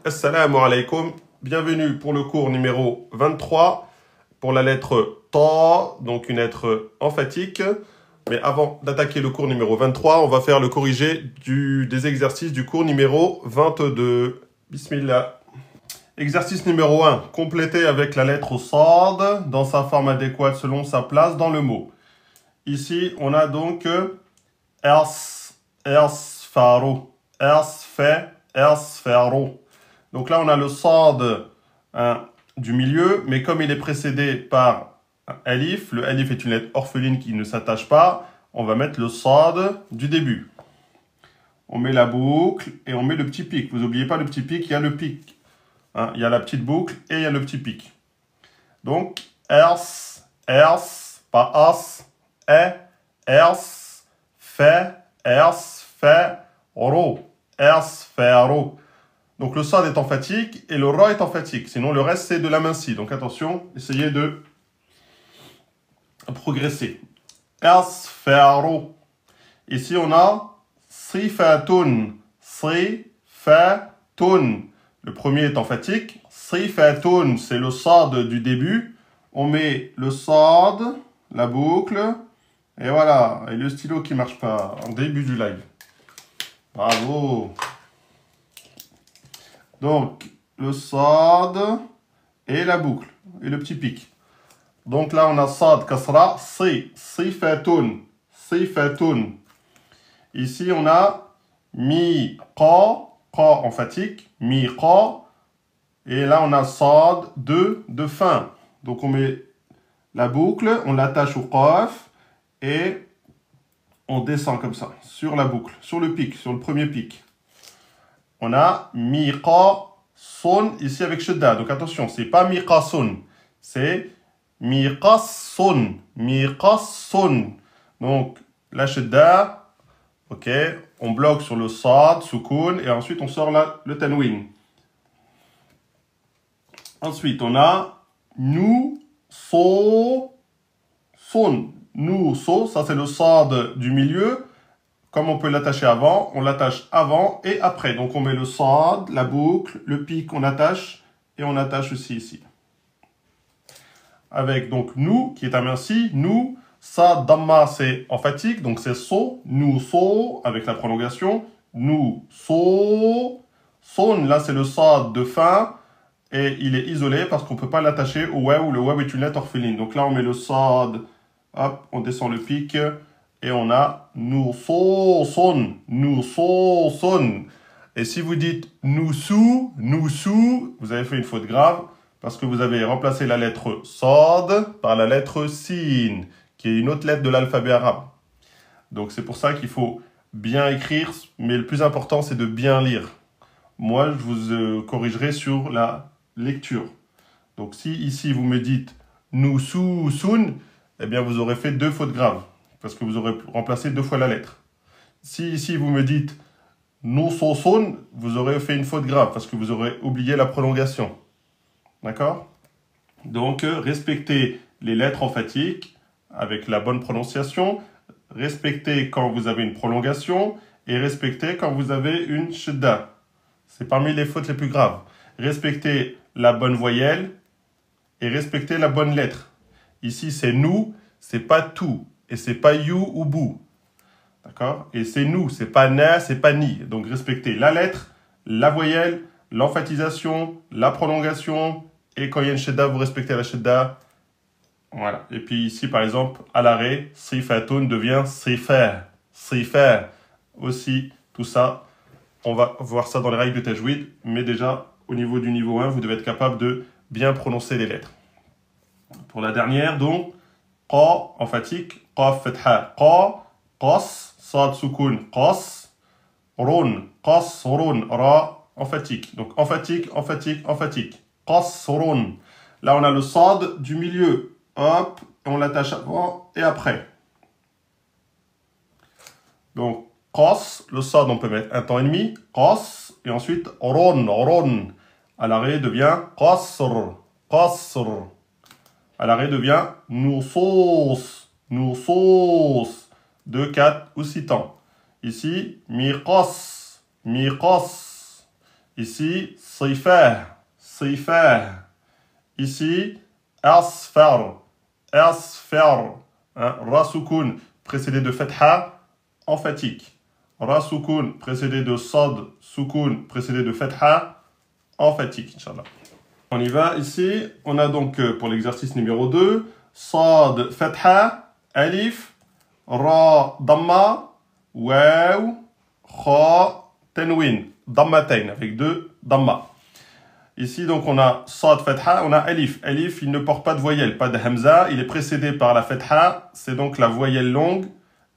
Assalamu alaikum. Bienvenue pour le cours numéro 23 pour la lettre Ta, donc une lettre emphatique. Mais avant d'attaquer le cours numéro 23, on va faire le corrigé des exercices du cours numéro 22. Bismillah. Exercice numéro 1. Compléter avec la lettre Sad dans sa forme adéquate selon sa place dans le mot. Ici, on a donc ersfaro, ersfaro. Donc là, on a le sad du milieu, mais comme il est précédé par un alif, le alif est une lettre orpheline qui ne s'attache pas, on va mettre le sad du début. On met la boucle et on met le petit pic. Vous n'oubliez pas le petit pic, il y a le pic. Il y a la petite boucle et il y a le petit pic. Donc, pas as, ersfero. Donc le sad est emphatique et le ra est emphatique. Sinon, le reste, c'est de la main si. Donc attention, essayez de progresser. Ersfero. Ici, on a sifatun. Sifatun. Le premier est emphatique. Sifatun, c'est le sad du début. On met le sad, la boucle, et voilà. Et le stylo qui ne marche pas en début du live. Bravo. Donc, le sad et la boucle, et le petit pic. Donc là, on a sad, kasra, sifatun. Ici, on a qa emphatique, qa. Et là, on a sad de fin. Donc, on met la boucle, on l'attache au qaf et on descend comme ça, sur la boucle, sur le pic, sur le premier pic. On a miqasun ici avec shadda. Donc attention, c'est pas miqasun, c'est miqasun. Donc la shadda, ok, on bloque sur le sad, sukun, et ensuite on sort le tanwin. Ensuite, on a sun. Ça c'est le sad du milieu. Comme on peut l'attacher avant, on l'attache avant et après. Donc on met le sad, la boucle, le pic, on attache et on attache aussi ici. Avec donc nous, qui est un merci, nous, sa damma c'est emphatique, donc c'est so, nous so, avec la prolongation, nous so, son, là c'est le sad de fin, et il est isolé parce qu'on ne peut pas l'attacher au waw, le waw est une lettre orpheline. Donc là on met le sad, hop, on descend le pic, et on a nous son. Et si vous dites nous sous, vous avez fait une faute grave parce que vous avez remplacé la lettre sad par la lettre sin, qui est une autre lettre de l'alphabet arabe. Donc c'est pour ça qu'il faut bien écrire, mais le plus important c'est de bien lire. Moi, je vous corrigerai sur la lecture. Donc si ici vous me dites nous sous, sun, eh bien vous aurez fait deux fautes graves. Parce que vous aurez remplacé deux fois la lettre. Si ici vous me dites nous son, vous aurez fait une faute grave parce que vous aurez oublié la prolongation. D'accord? Donc respectez les lettres emphatiques avec la bonne prononciation. Respectez quand vous avez une prolongation et respectez quand vous avez une shadda. C'est parmi les fautes les plus graves. Respectez la bonne voyelle et respectez la bonne lettre. Ici c'est nous, c'est pas tout. Et c'est pas you ou bou. D'accord? Et c'est nous, c'est pas na, c'est pas ni. Donc respectez la lettre, la voyelle, l'emphatisation, la prolongation. Et quand il y a une shadda, vous respectez la shadda. Voilà. Et puis ici, par exemple, à l'arrêt, sifatun devient sifer. Aussi, tout ça, on va voir ça dans les règles de tajwid. Mais déjà, au niveau du niveau 1, vous devez être capable de bien prononcer les lettres. Pour la dernière, donc, qa, emphatique, qaf, fatha, qa, qas, sad, sukun, qas, run, ra, emphatique. Donc, emphatique. Qas, run. Là, on a le sad du milieu. Hop, on l'attache avant et après. Donc, qas, le sad, on peut mettre un temps et demi. Qas, et ensuite, run. À l'arrêt devient qasr. À l'arrêt devient nusos, 2, 4 ou 6 temps. Ici, miqas. Ici, صيفاه, صيفاه. Ici, asfar, asfar. Hein, ra soukoun précédé de fetha, emphatique. Ra soukoun précédé de sad, soukoun précédé de fetha, emphatique, Inch'Allah. On y va, ici, on a donc pour l'exercice numéro 2, sad, fetha, alif, ra, damma, waw, kha, tenwin, dammatain, avec 2 damma. Ici, donc, on a sad, fetha, on a alif. Alif, il ne porte pas de voyelle, pas de hamza. Il est précédé par la fetha. C'est donc la voyelle longue,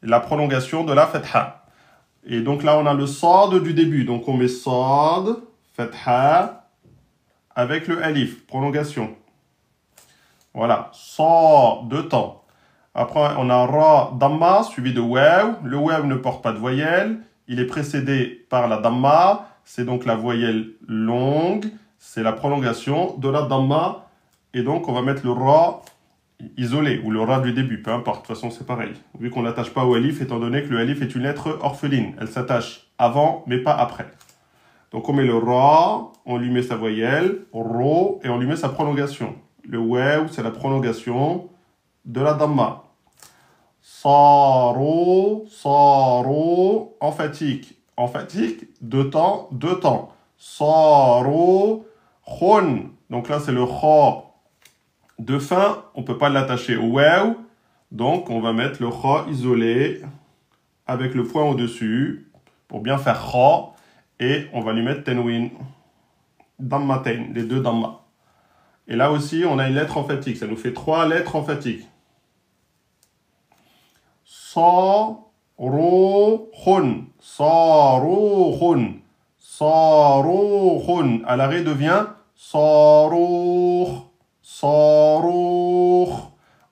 la prolongation de la fetha. Et donc là, on a le sad du début. Donc, on met sad, fetha, avec le alif, prolongation. Voilà, sad, 2 temps. Après, on a ra, damma, suivi de waw. Le waw ne porte pas de voyelle. Il est précédé par la damma. C'est donc la voyelle longue. C'est la prolongation de la damma. Et donc, on va mettre le ra isolé, ou le ra du début, peu importe. De toute façon, c'est pareil. Vu qu'on ne l'attache pas au alif, étant donné que le alif est une lettre orpheline. Elle s'attache avant, mais pas après. Donc, on met le ra, on lui met sa voyelle, ro, et on lui met sa prolongation. Le waw, c'est la prolongation de la damma. Saro, saro, emphatique. Emphatique, 2 temps, 2 temps. Saro, khon. Donc là, c'est le kha de fin. On ne peut pas l'attacher au waw. Donc, on va mettre le kha isolé avec le point au-dessus pour bien faire kha. Et on va lui mettre tenwin. Dammatain, les 2 damma. Et là aussi, on a une lettre emphatique. Ça nous fait 3 lettres emphatiques. Sarukhun, sarukhun, sarukhun. À l'arrêt devient sarukh, sarukh.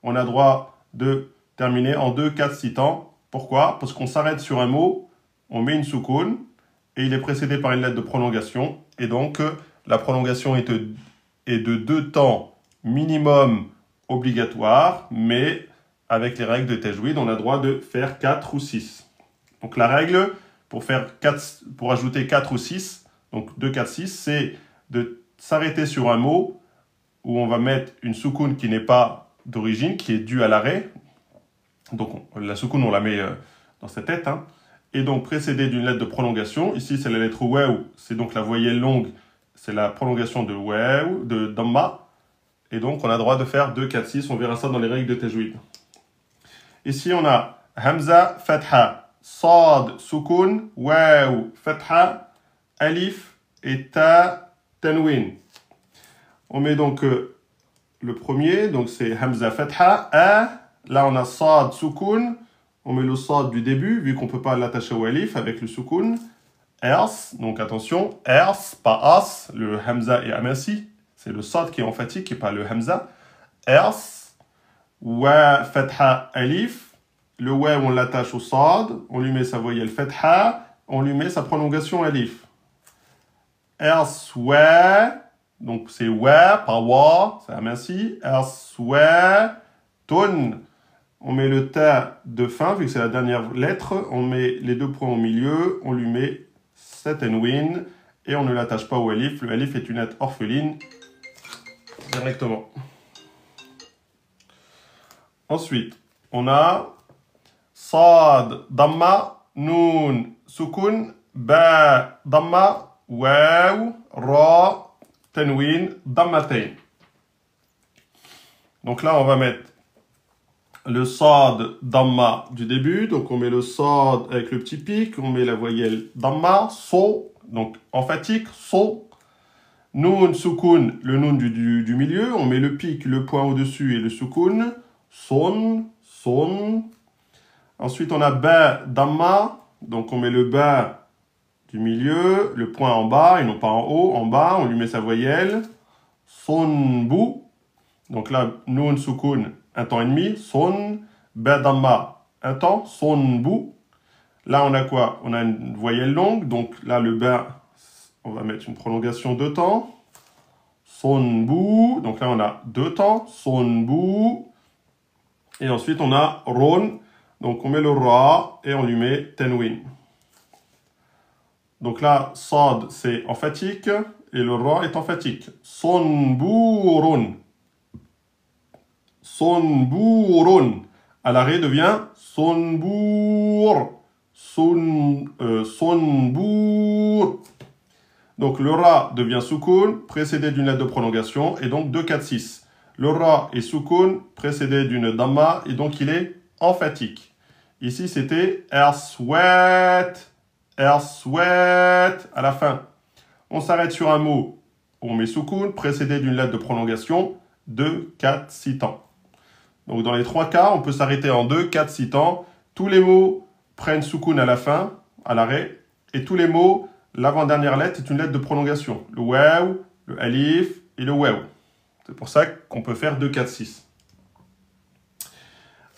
On a droit de terminer en 2, 4, 6 temps. Pourquoi? Parce qu'on s'arrête sur un mot, on met une soukoun, et il est précédé par une lettre de prolongation. Et donc, la prolongation est de 2 temps minimum obligatoire, mais avec les règles de tajwid, on a le droit de faire 4 ou 6. Donc la règle pour ajouter 4 ou 6, donc 2, 4, 6, c'est de s'arrêter sur un mot où on va mettre une soukoun qui n'est pas d'origine, qui est due à l'arrêt. Donc la soukoun, on la met dans sa tête. Hein. Et donc précédé d'une lettre de prolongation. Ici, c'est la lettre waw, c'est donc la voyelle longue, c'est la prolongation de waw, de damma. Et donc on a le droit de faire 2, 4, 6. On verra ça dans les règles de tajwid. Ici, on a Hamza, Fatha, Sad, Soukoun, Waw, Fatha, Alif et Ta, Tanwin. On met donc le premier, donc c'est Hamza, Fatha, A. Là, on a Sad, Soukoun. On met le Sad du début, vu qu'on ne peut pas l'attacher au Alif avec le Soukoun. Ers, donc attention, Ers, pas As, le Hamza est aminci. C'est le Sad qui est emphatique et pas le Hamza. Ers. Wa fatha alif, le wa on l'attache au sad, on lui met sa voyelle fatha, on lui met sa prolongation alif. Ers wa, donc c'est wa, pas wa, c'est aminci. Ers wa, ton, on met le ta de fin, vu que c'est la dernière lettre, on met les 2 points au milieu, on lui met sa tenwin, et on ne l'attache pas au alif. Le alif est une lettre orpheline, directement. Ensuite, on a Sad, Damma, Nun, Sukun, Ba, Damma, Waw, Ra, Tenwin, Dammatain. Donc là, on va mettre le Sad, Damma du début. Donc on met le Sad avec le petit pic, on met la voyelle Damma, So, donc emphatique, So. Nun, Sukun, le Nun du milieu. On met le pic, le point au-dessus et le Sukun. Son, son. Ensuite, on a ba, damma. Donc, on met le ba du milieu, le point en bas et non pas en haut. En bas, on lui met sa voyelle. Son, bu. Donc là, nun, soukoun, un temps et demi. Son, ba, damma, un temps. Son, bu. Là, on a quoi? On a une voyelle longue. Donc là, le ba, on va mettre une prolongation de temps. Son, bu. Donc là, on a 2 temps. Son, bu. Et ensuite, on a ron. Donc, on met le ra et on lui met tenwin. Donc là, sad, c'est emphatique, et le ra est emphatique. Sonburun. Sonburun. À l'arrêt devient sonbur. Sonbur. Donc le ra devient soukoun, précédé d'une lettre de prolongation, et donc 2, 4, 6. Le ra est soukoun, précédé d'une damma, et donc il est emphatique. Ici, c'était erswet, erswet, à la fin. On s'arrête sur un mot, on met soukoun, précédé d'une lettre de prolongation, 2, 4, 6 temps. Donc dans les 3 cas, on peut s'arrêter en 2, 4, 6 temps. Tous les mots prennent soukoun à la fin, à l'arrêt, et tous les mots, l'avant-dernière lettre est une lettre de prolongation. Le waw, le alif et le waw. C'est pour ça qu'on peut faire 2, 4, 6.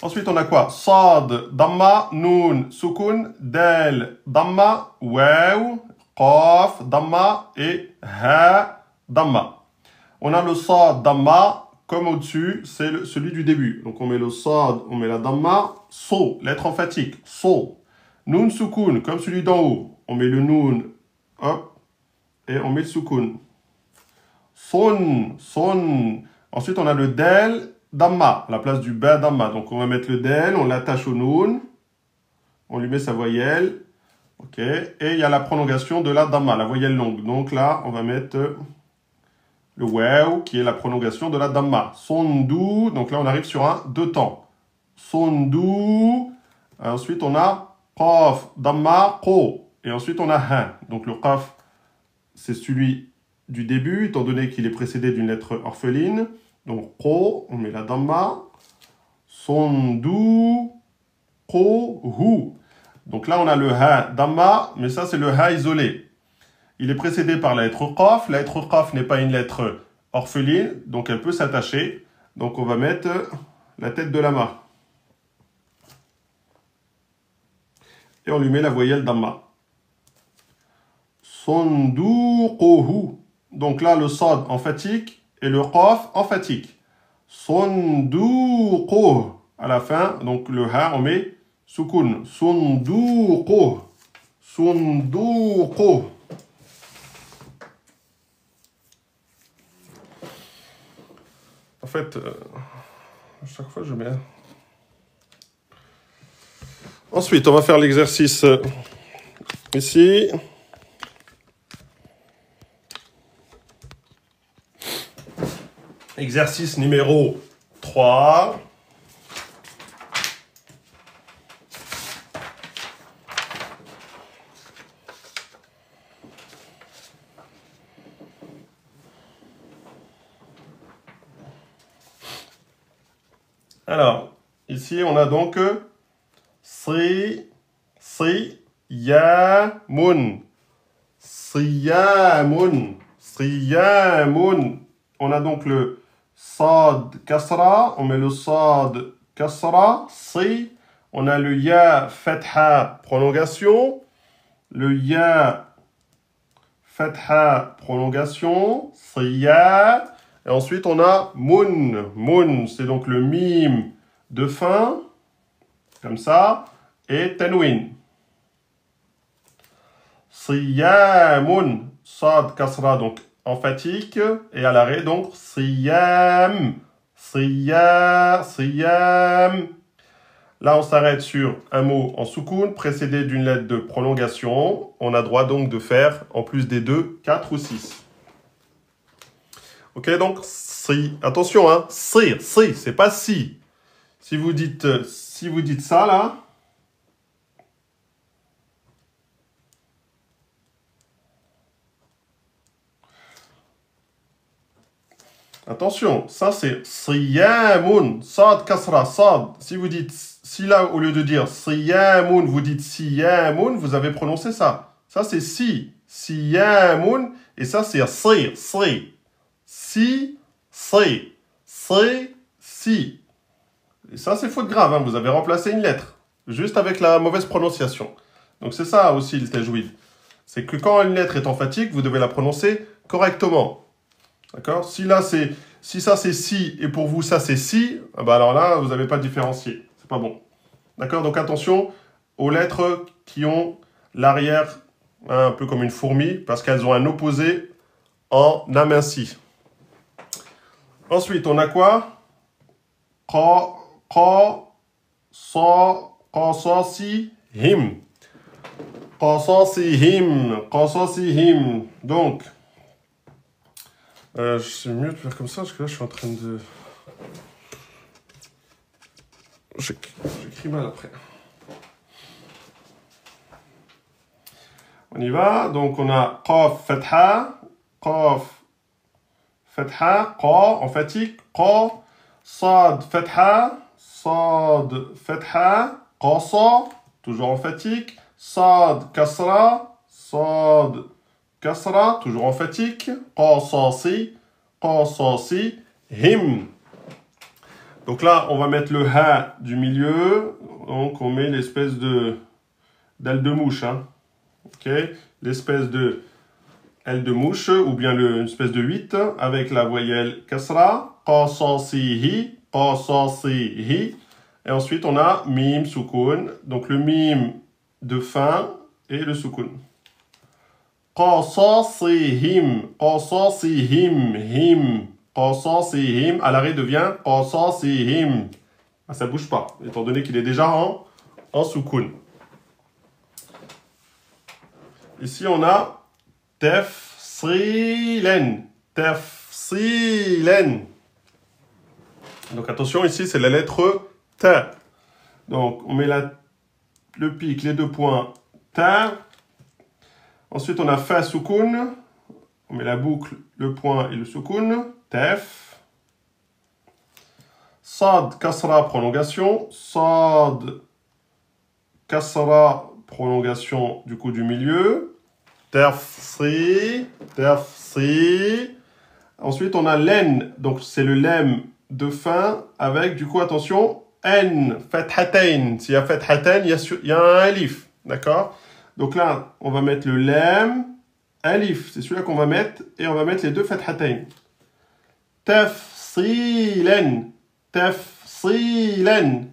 Ensuite, on a quoi? Sad, damma, noun, soukoun, del, damma, waw, qaf, damma et ha, damma. On a le sad, damma, comme au-dessus, c'est celui du début. Donc on met le sad, on met la damma, so, lettre emphatique, so. Noun, soukoun, comme celui d'en haut. On met le noun, hop, et on met le soukoun. Son, son. Ensuite, on a le del, damma, à la place du ba, damma. Donc, on va mettre le del, on l'attache au noun. On lui met sa voyelle. OK. Et il y a la prolongation de la damma, la voyelle longue. Donc là, on va mettre le waw, qui est la prolongation de la damma. Sondu. Donc là, on arrive sur un 2 temps. Sondu. Ensuite, on a qaf, damma, qo. Et ensuite, on a ha. Donc le qaf, c'est celui du début, étant donné qu'il est précédé d'une lettre orpheline. Donc, qo, on met la damma. Sondu, qo, hu. Donc là, on a le ha, damma, mais ça, c'est le ha isolé. Il est précédé par la lettre qaf. La lettre qaf n'est pas une lettre orpheline, donc elle peut s'attacher. Donc, on va mettre la tête de lama. Et on lui met la voyelle damma. Sonduquhu. Donc là, le sad emphatique et le qaf emphatique. Sonduquhu. À la fin, donc le ha, on met soukoun. Sonduquhu. Sonduquhu. En fait, chaque fois je mets... Ensuite, on va faire l'exercice ici. Exercice numéro 3. Alors, ici, on a donc siyamun. Siyamun. Siyamun. On a donc le sad kasra. On met le sad kasra. Si. On a le ya fatha prolongation. Le ya fatha prolongation. Siya. Et ensuite, on a mun. Mun, c'est donc le mime de fin. Comme ça. Et tanwin. Siyamun. Sad kasra, donc emphatique. Et à l'arrêt, donc siyam. Siyam. Là, on s'arrête sur un mot en soukoun, précédé d'une lettre de prolongation. On a droit donc de faire, en plus des 2, 4 ou 6. Ok, donc, si. Attention, hein. Si, c'est pas si. Si vous dites ça, là. Attention, ça c'est siyamun, sad kasra, sad. Si vous dites, si là, au lieu de dire siyamun, vous dites siyamun, vous avez prononcé ça. Ça c'est si, siyamun, et ça c'est si. Et ça c'est faute grave, hein. Vous avez remplacé une lettre, juste avec la mauvaise prononciation. Donc c'est ça aussi le tajwid. C'est que quand une lettre est emphatique, vous devez la prononcer correctement. D'accord? Si ça c'est si et pour vous ça c'est si, bah alors là vous n'avez pas différencié. C'est pas bon. D'accord? Donc attention aux lettres qui ont l'arrière un peu comme une fourmi, parce qu'elles ont un opposé en aminci. Ensuite, on a quoi? Qasasihim. Qasasihim. Donc, c'est mieux de faire comme ça, parce que là, je suis en train de... J'écris mal après. On y va. Donc, on a qaf fatha, qaf fatha, qa en fatigue, qa, sad fatha, qasa, toujours en fatigue, sad kasra, toujours en fatigue, qasasi, him. Donc là, on va mettre le ha du milieu. Donc, on met l'espèce d'aile de mouche. Hein. Okay. L'espèce de aile de mouche, ou bien une espèce de 8, avec la voyelle kasra. Qasasihi. Et ensuite, on a mim, soukoun. Donc, le mim de fin et le soukoun. Qasasihim. Qasasihim, à l'arrêt devient qasasihim. Ah, ça ne bouge pas, étant donné qu'il est déjà en soukoun. Ici, on a tafsilen. Donc, attention, ici, c'est la lettre T. Donc, on met le pic, les 2 points, T. Ensuite, on a fa soukoun. On met la boucle, le point et le soukoun. Tef. Sad, kasra, prolongation. Sad, kasra, prolongation du coup du milieu. Tafsi. Ensuite, on a len. Donc, c'est le lem de fin avec, du coup, attention, n, fathatain. S'il y a fathatain, il y a un alif. D'accord? Donc là, on va mettre le lem. Alif, c'est celui-là qu'on va mettre, et on va mettre les 2 fathatain. Tafsilen. Là,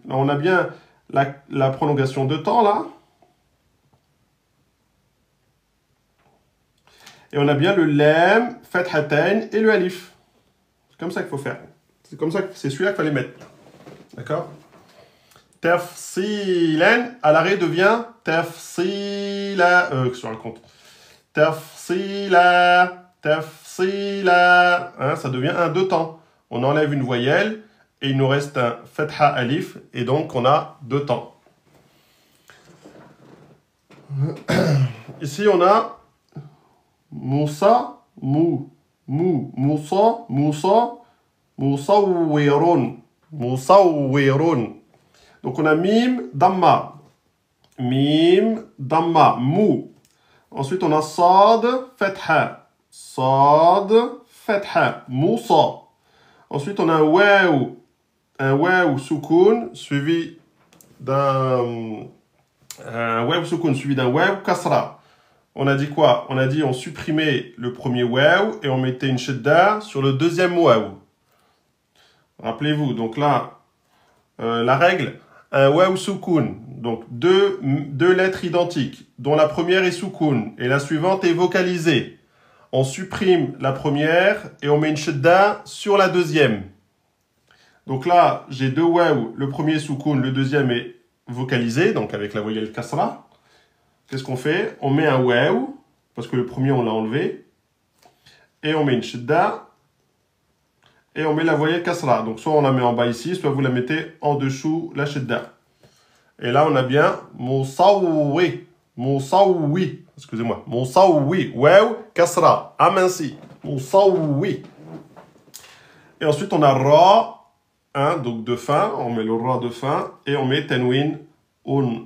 on a bien la prolongation de temps, là. Et on a bien le lem, fathatain et le alif. C'est comme ça qu'il faut faire. C'est comme ça que c'est celui-là qu'il fallait mettre. D'accord? Tafsilen, à l'arrêt devient tafsila. Que je raconte. Tafsila. Hein, ça devient un 2 temps. On enlève une voyelle et il nous reste un fatha alif et donc on a 2 temps. Ici on a Moussa, Moussawirun. Donc on a mim, damma, mou. Ensuite, on a sad, fatha. Moussa. Ensuite, on a un waw soukoun suivi d'un waw kasra. On a dit quoi? On a dit on supprimait le premier waw et on mettait une shadda sur le deuxième waw. Rappelez-vous, donc là, la règle, un waw soukoun, donc deux lettres identiques, dont la première est soukoun et la suivante est vocalisée. On supprime la première et on met une shadda sur la deuxième. Donc là, j'ai 2 waw, le premier est soukoun, le deuxième est vocalisé, donc avec la voyelle kasra. Qu'est-ce qu'on fait? On met un waw, parce que le premier on l'a enlevé, et on met une shadda, et on met la voyelle kasra. Donc soit on la met en bas ici, soit vous la mettez en dessous la shadda. Et là on a bien Moussaoui, excusez-moi, Moussaoui, waw, kasra, aminci, Moussaoui. Et ensuite on a ra, hein, donc de fin, on met le ra de fin, et on met tenwin, un.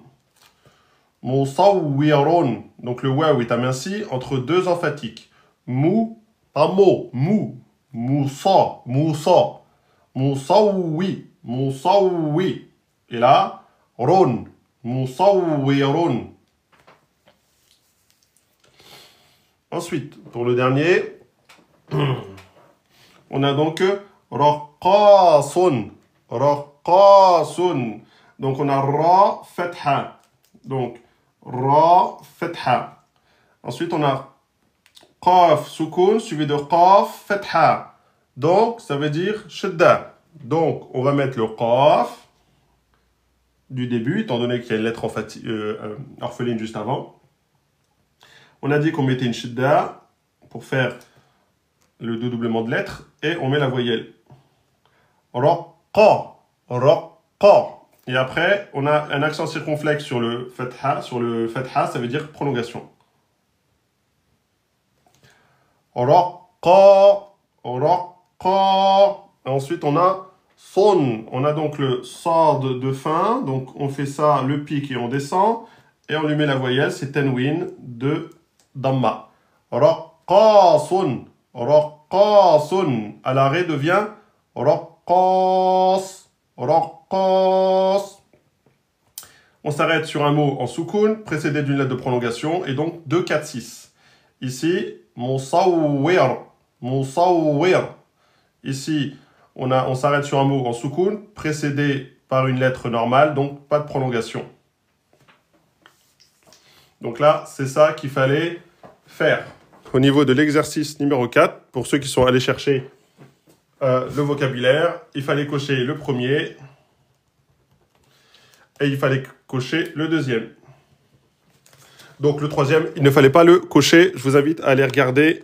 Moussaouirun, donc le waw est aminci entre 2 emphatiques. Mou, pas mot, mou. Moussa. Moussaoui. Et là, ron. Moussaouirun. Ensuite, pour le dernier, on a donc raqasun. Donc on a ra fatha. Donc ra fatha. Ensuite, on a qaf soukoun suivi de qaf fatha. Donc, ça veut dire shadda. Donc, on va mettre le qaf du début, étant donné qu'il y a une lettre orpheline juste avant. On a dit qu'on mettait une shadda pour faire le dédoublement de lettres et on met la voyelle. Raqa, raqa. Et après, on a un accent circonflexe sur le fatha. Sur le fatha, ça veut dire prolongation. Raqa, raqa. Ensuite, on a son. On a donc le sad de fin. Donc, on fait ça, le pic, et on descend. Et on lui met la voyelle, c'est tenwin de damma. Raqqasun. Raqqasun. À l'arrêt devient raqqas. Raqqas. On s'arrête sur un mot en soukoun, précédé d'une lettre de prolongation, et donc 2, 4, 6. Ici, musawwir. Musawwir. Ici, on s'arrête sur un mot en soukoun, précédé par une lettre normale, donc pas de prolongation. Donc là, c'est ça qu'il fallait faire. Au niveau de l'exercice numéro 4, pour ceux qui sont allés chercher le vocabulaire, il fallait cocher le premier et il fallait cocher le deuxième. Donc le troisième, il ne fallait pas le cocher. Je vous invite à aller regarder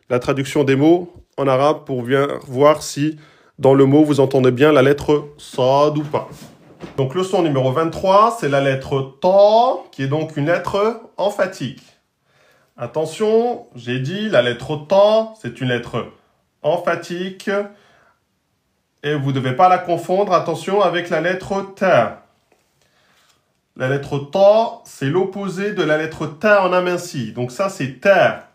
la traduction des mots en arabe pour bien voir si dans le mot vous entendez bien la lettre sad ou pas. Donc le son numéro 23, c'est la lettre ta, qui est donc une lettre emphatique. Attention, j'ai dit la lettre ta, c'est une lettre emphatique et vous ne devez pas la confondre, attention, avec la lettre ta. La lettre ta, c'est l'opposé de la lettre ta en aminci. Donc ça, c'est ta.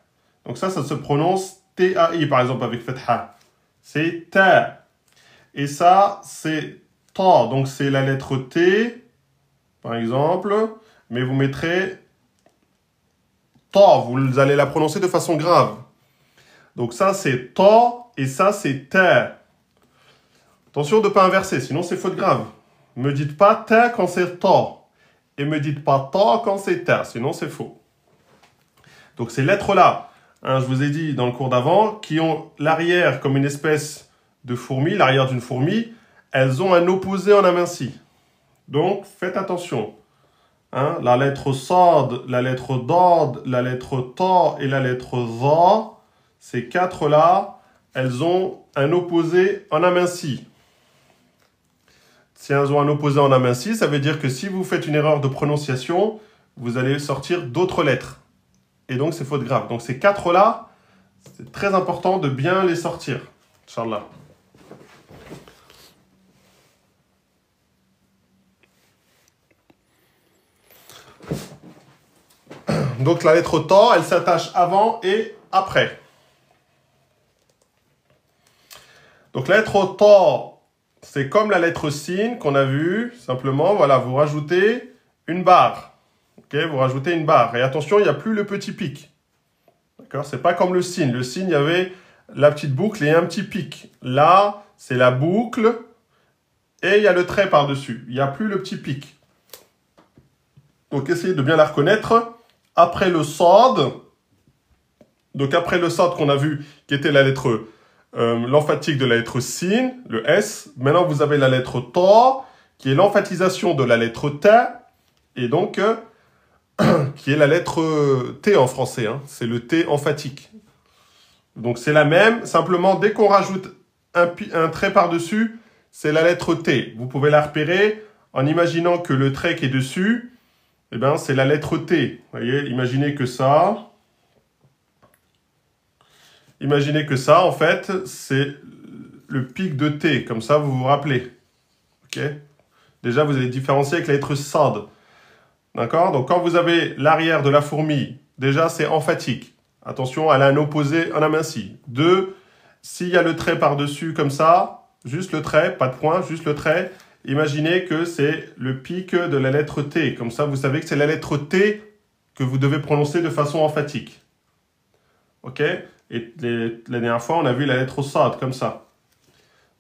Donc ça se prononce T-A-I, par exemple, avec fatha. C'est ta. Et ça, c'est ta. Donc c'est la lettre T, par exemple, mais vous mettrez ta. Vous allez la prononcer de façon grave. Donc ça, c'est ta et ça, c'est ta. Attention de ne pas inverser, sinon c'est faute grave. Ne me dites pas ta quand c'est ta. Et ne me dites pas ta quand c'est ta, sinon c'est faux. Donc ces lettres-là, hein, je vous ai dit dans le cours d'avant, qui ont l'arrière comme une espèce de fourmi, l'arrière d'une fourmi, elles ont un opposé en aminci. Donc faites attention. Hein, la lettre sad, la lettre dad, la lettre ta et la lettre za, ces quatre-là, elles ont un opposé en aminci. Si elles ont un opposé en aminci, ça veut dire que si vous faites une erreur de prononciation, vous allez sortir d'autres lettres. Et donc, c'est faute grave. Donc, ces quatre-là, c'est très important de bien les sortir. Inch'Allah. Donc, la lettre ta, elle s'attache avant et après. Donc, la lettre ta, c'est comme la lettre sin qu'on a vu. Simplement, voilà, vous rajoutez une barre. Ok, vous rajoutez une barre. Et attention, il n'y a plus le petit pic. D'accord, c'est pas comme le sin. Le sin, il y avait la petite boucle et un petit pic. Là, c'est la boucle et il y a le trait par-dessus. Il n'y a plus le petit pic. Donc, essayez de bien la reconnaître. Après le sad, donc après le sad qu'on a vu, qui était la lettre, l'emphatique de la lettre sin, le S, maintenant vous avez la lettre ta, qui est l'emphatisation de la lettre ta, et donc, qui est la lettre T en français, hein, c'est le T emphatique. Donc c'est la même, simplement dès qu'on rajoute un trait par-dessus, c'est la lettre T. Vous pouvez la repérer en imaginant que le trait qui est dessus, eh ben, c'est la lettre T. Vous voyez, imaginez que ça, en fait, c'est le pic de T. Comme ça, vous vous rappelez. Ok? Déjà, vous allez différencier avec la lettre sad. D'accord? Donc, quand vous avez l'arrière de la fourmi, déjà, c'est emphatique. Attention, elle a un opposé en aminci. 2, s'il y a le trait par-dessus comme ça, juste le trait, pas de point, juste le trait, imaginez que c'est le pic de la lettre T. Comme ça, vous savez que c'est la lettre T que vous devez prononcer de façon emphatique. Ok? Et la dernière fois, on a vu la lettre sad, comme ça.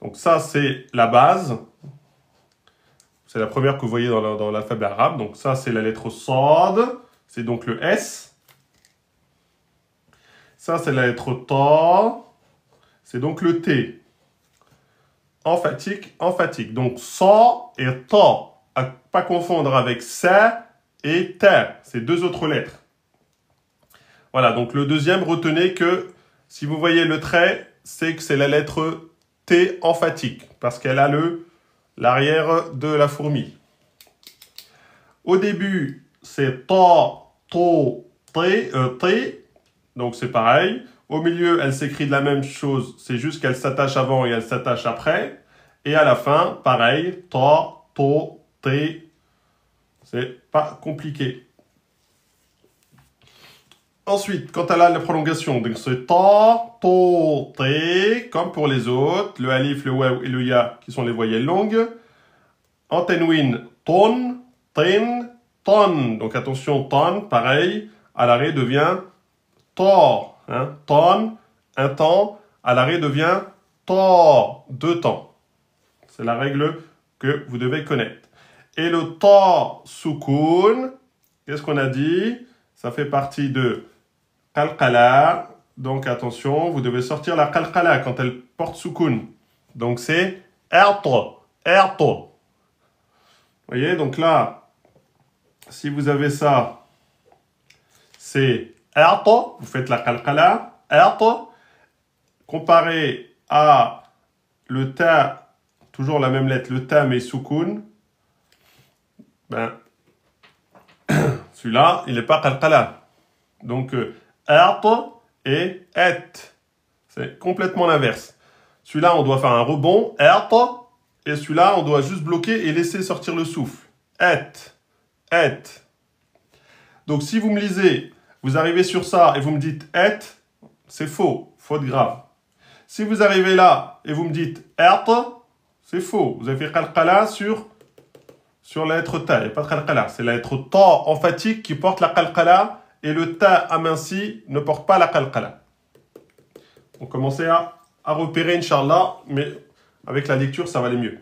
Donc ça, c'est la base. C'est la première que vous voyez dans l'alphabet arabe. Donc ça, c'est la lettre sad. C'est donc le S. Ça, c'est la lettre ta. C'est donc le T. Emphatique. Donc, sa et ta. À ne pas confondre avec sa et ta. C'est deux autres lettres. Voilà, donc le deuxième, retenez que si vous voyez le trait, c'est que c'est la lettre T emphatique. Parce qu'elle a l'arrière de la fourmi. Au début, c'est ta, to, t. Donc, c'est pareil. Au milieu, elle s'écrit de la même chose. C'est juste qu'elle s'attache avant et elle s'attache après. Et à la fin, pareil. Ta, to, t. C'est pas compliqué. Ensuite, quant à la prolongation, donc c'est ta, to, t, comme pour les autres. Le alif, le waw et le ya qui sont les voyelles longues. En tenwin, ton, ten, ton. Donc attention, ton, pareil. À l'arrêt devient ta. Hein, ton, un temps. À l'arrêt devient ta, deux temps. C'est la règle que vous devez connaître. Et le ta soukoun, qu'est-ce qu'on a dit? Ça fait partie de qalqala. Donc attention, vous devez sortir la qalqala quand elle porte soukoun. Donc c'est erto. Vous voyez, donc là, si vous avez ça, c'est erto. Vous faites la qalqala. Erto. Comparé à le ta, toujours la même lettre, le ta mais soukoun. Ben, celui-là, il n'est pas qalqala. Donc, ert et et. C'est complètement l'inverse. Celui-là, on doit faire un rebond, ert. Et celui-là, on doit juste bloquer et laisser sortir le souffle. Et. Donc, si vous me lisez, vous arrivez sur ça et vous me dites et, c'est faux, faute grave. Si vous arrivez là et vous me dites ert, c'est faux. Vous avez fait qalqala sur la lettre ta, il n'y a pas de qalqala. C'est la lettre ta emphatique qui porte la qalqala et le ta aminci ne porte pas la qalqala. On commençait à repérer, Inch'Allah, mais avec la lecture, ça va aller mieux.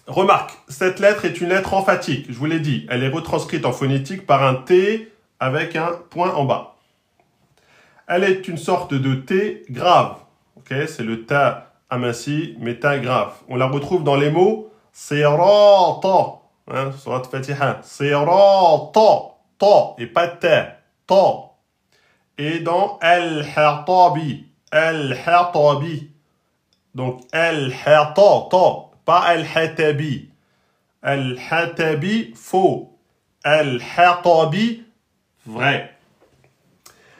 Remarque, cette lettre est une lettre emphatique, je vous l'ai dit. Elle est retranscrite en phonétique par un T avec un point en bas. Elle est une sorte de T grave. Okay, c'est le ta aminci, mais ta grave. On la retrouve dans les mots sirata, hein, surat Fatiha, sirata, ta, et pas ta, ta. Et dans al-hatabi, donc al-hata, ta, pas al-hatabi. Al-hatabi, faux. Al-hatabi, vrai.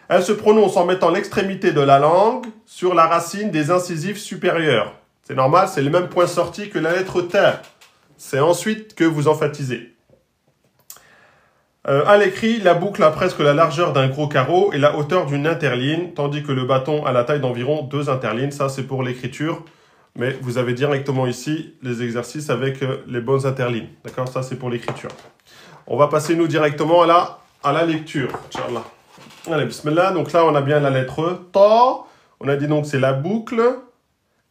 Elle se prononce en mettant l'extrémité de la langue sur la racine des incisives supérieures. C'est normal, c'est le même point sorti que la lettre ta. C'est ensuite que vous emphatisez. À l'écrit, la boucle a presque la largeur d'un gros carreau et la hauteur d'une interligne, tandis que le bâton a la taille d'environ 2 interlignes. Ça, c'est pour l'écriture. Mais vous avez directement ici les exercices avec les bonnes interlignes. D'accord? Ça, c'est pour l'écriture. On va passer, nous, directement à la lecture. Inch'Allah. Allez, bismillah. Donc là, on a bien la lettre ta. On a dit donc c'est la boucle.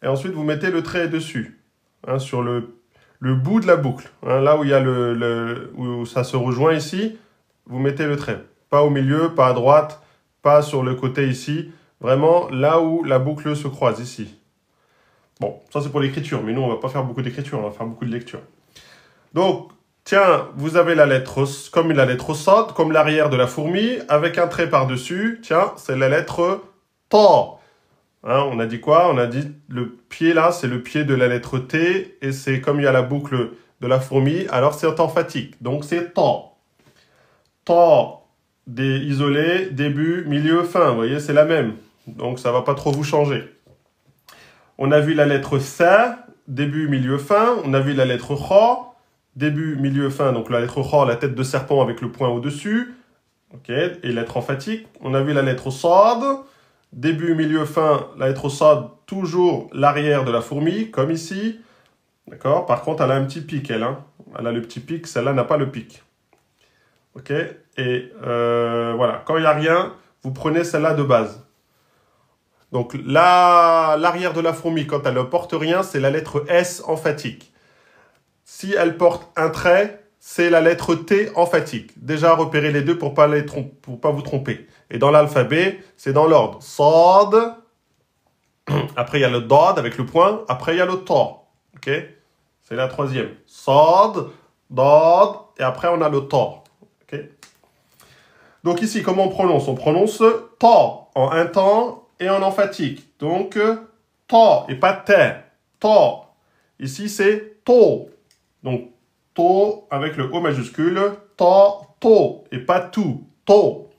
Et ensuite, vous mettez le trait dessus. Hein, sur le bout de la boucle. Hein, là où il y a où ça se rejoint ici, vous mettez le trait. Pas au milieu, pas à droite, pas sur le côté ici. Vraiment là où la boucle se croise ici. Bon, ça c'est pour l'écriture. Mais nous, on ne va pas faire beaucoup d'écriture. On va faire beaucoup de lecture. Donc, tiens, vous avez la lettre sad, comme l'arrière de la fourmi, avec un trait par-dessus. Tiens, c'est la lettre ta. Hein, on a dit quoi? On a dit le pied là, c'est le pied de la lettre T. Et c'est comme il y a la boucle de la fourmi, alors c'est emphatique. Donc c'est ta. Ta, isolé, début, milieu, fin. Vous voyez, c'est la même. Donc ça ne va pas trop vous changer. On a vu la lettre sa, début, milieu, fin. On a vu la lettre kha. Début, milieu, fin, donc la lettre kha, la tête de serpent avec le point au-dessus. Ok, et lettre emphatique. On a vu la lettre sad. Début, milieu, fin, la lettre sad, toujours l'arrière de la fourmi, comme ici. D'accord? Par contre, elle a un petit pic, elle. Hein? Elle a le petit pic, celle-là n'a pas le pic. Ok? Et voilà, quand il n'y a rien, vous prenez celle-là de base. Donc l'arrière de la fourmi, quand elle ne porte rien, c'est la lettre S emphatique. Si elle porte un trait, c'est la lettre T emphatique. Déjà, repérez les deux pour pas vous tromper. Et dans l'alphabet, c'est dans l'ordre. Sad. Après, il y a le dad avec le point. Après, il y a le ta. Ok? C'est la troisième. Sad, dad. Et après, on a le ta. Ok? Donc ici, comment on prononce? On prononce ta en un temps et en emphatique. Donc, ta et pas te. Ta. Ici, c'est to. Donc, to avec le O majuscule. Ta, to. Et pas tout. To.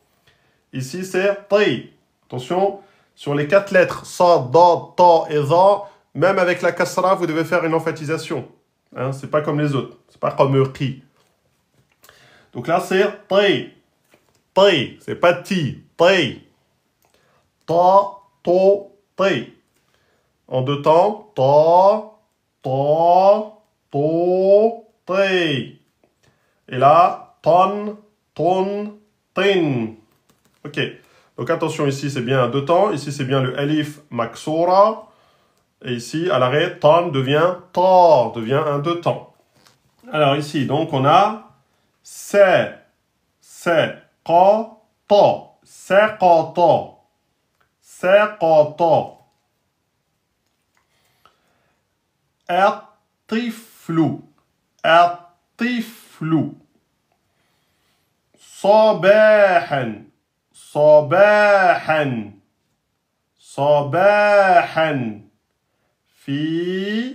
Ici, c'est ti. Attention, sur les 4 lettres, sa, da, ta et za, même avec la kasra, vous devez faire une emphatisation. Hein, c'est pas comme les autres. C'est pas comme qui. Donc là, c'est ti. Ti. C'est pas ti. Ti. Ta, to, ti. En deux temps, ta, to, ti. Et là, ton, tin. Ok. Donc attention, ici c'est bien un deux temps. Ici c'est bien le alif maksura. Et ici, à l'arrêt, ton devient ta, devient un deux temps. Alors ici, donc on a se, qa, ta, seqata, seqata. Atiflu, atiflu. صباحا صباحا صباحا في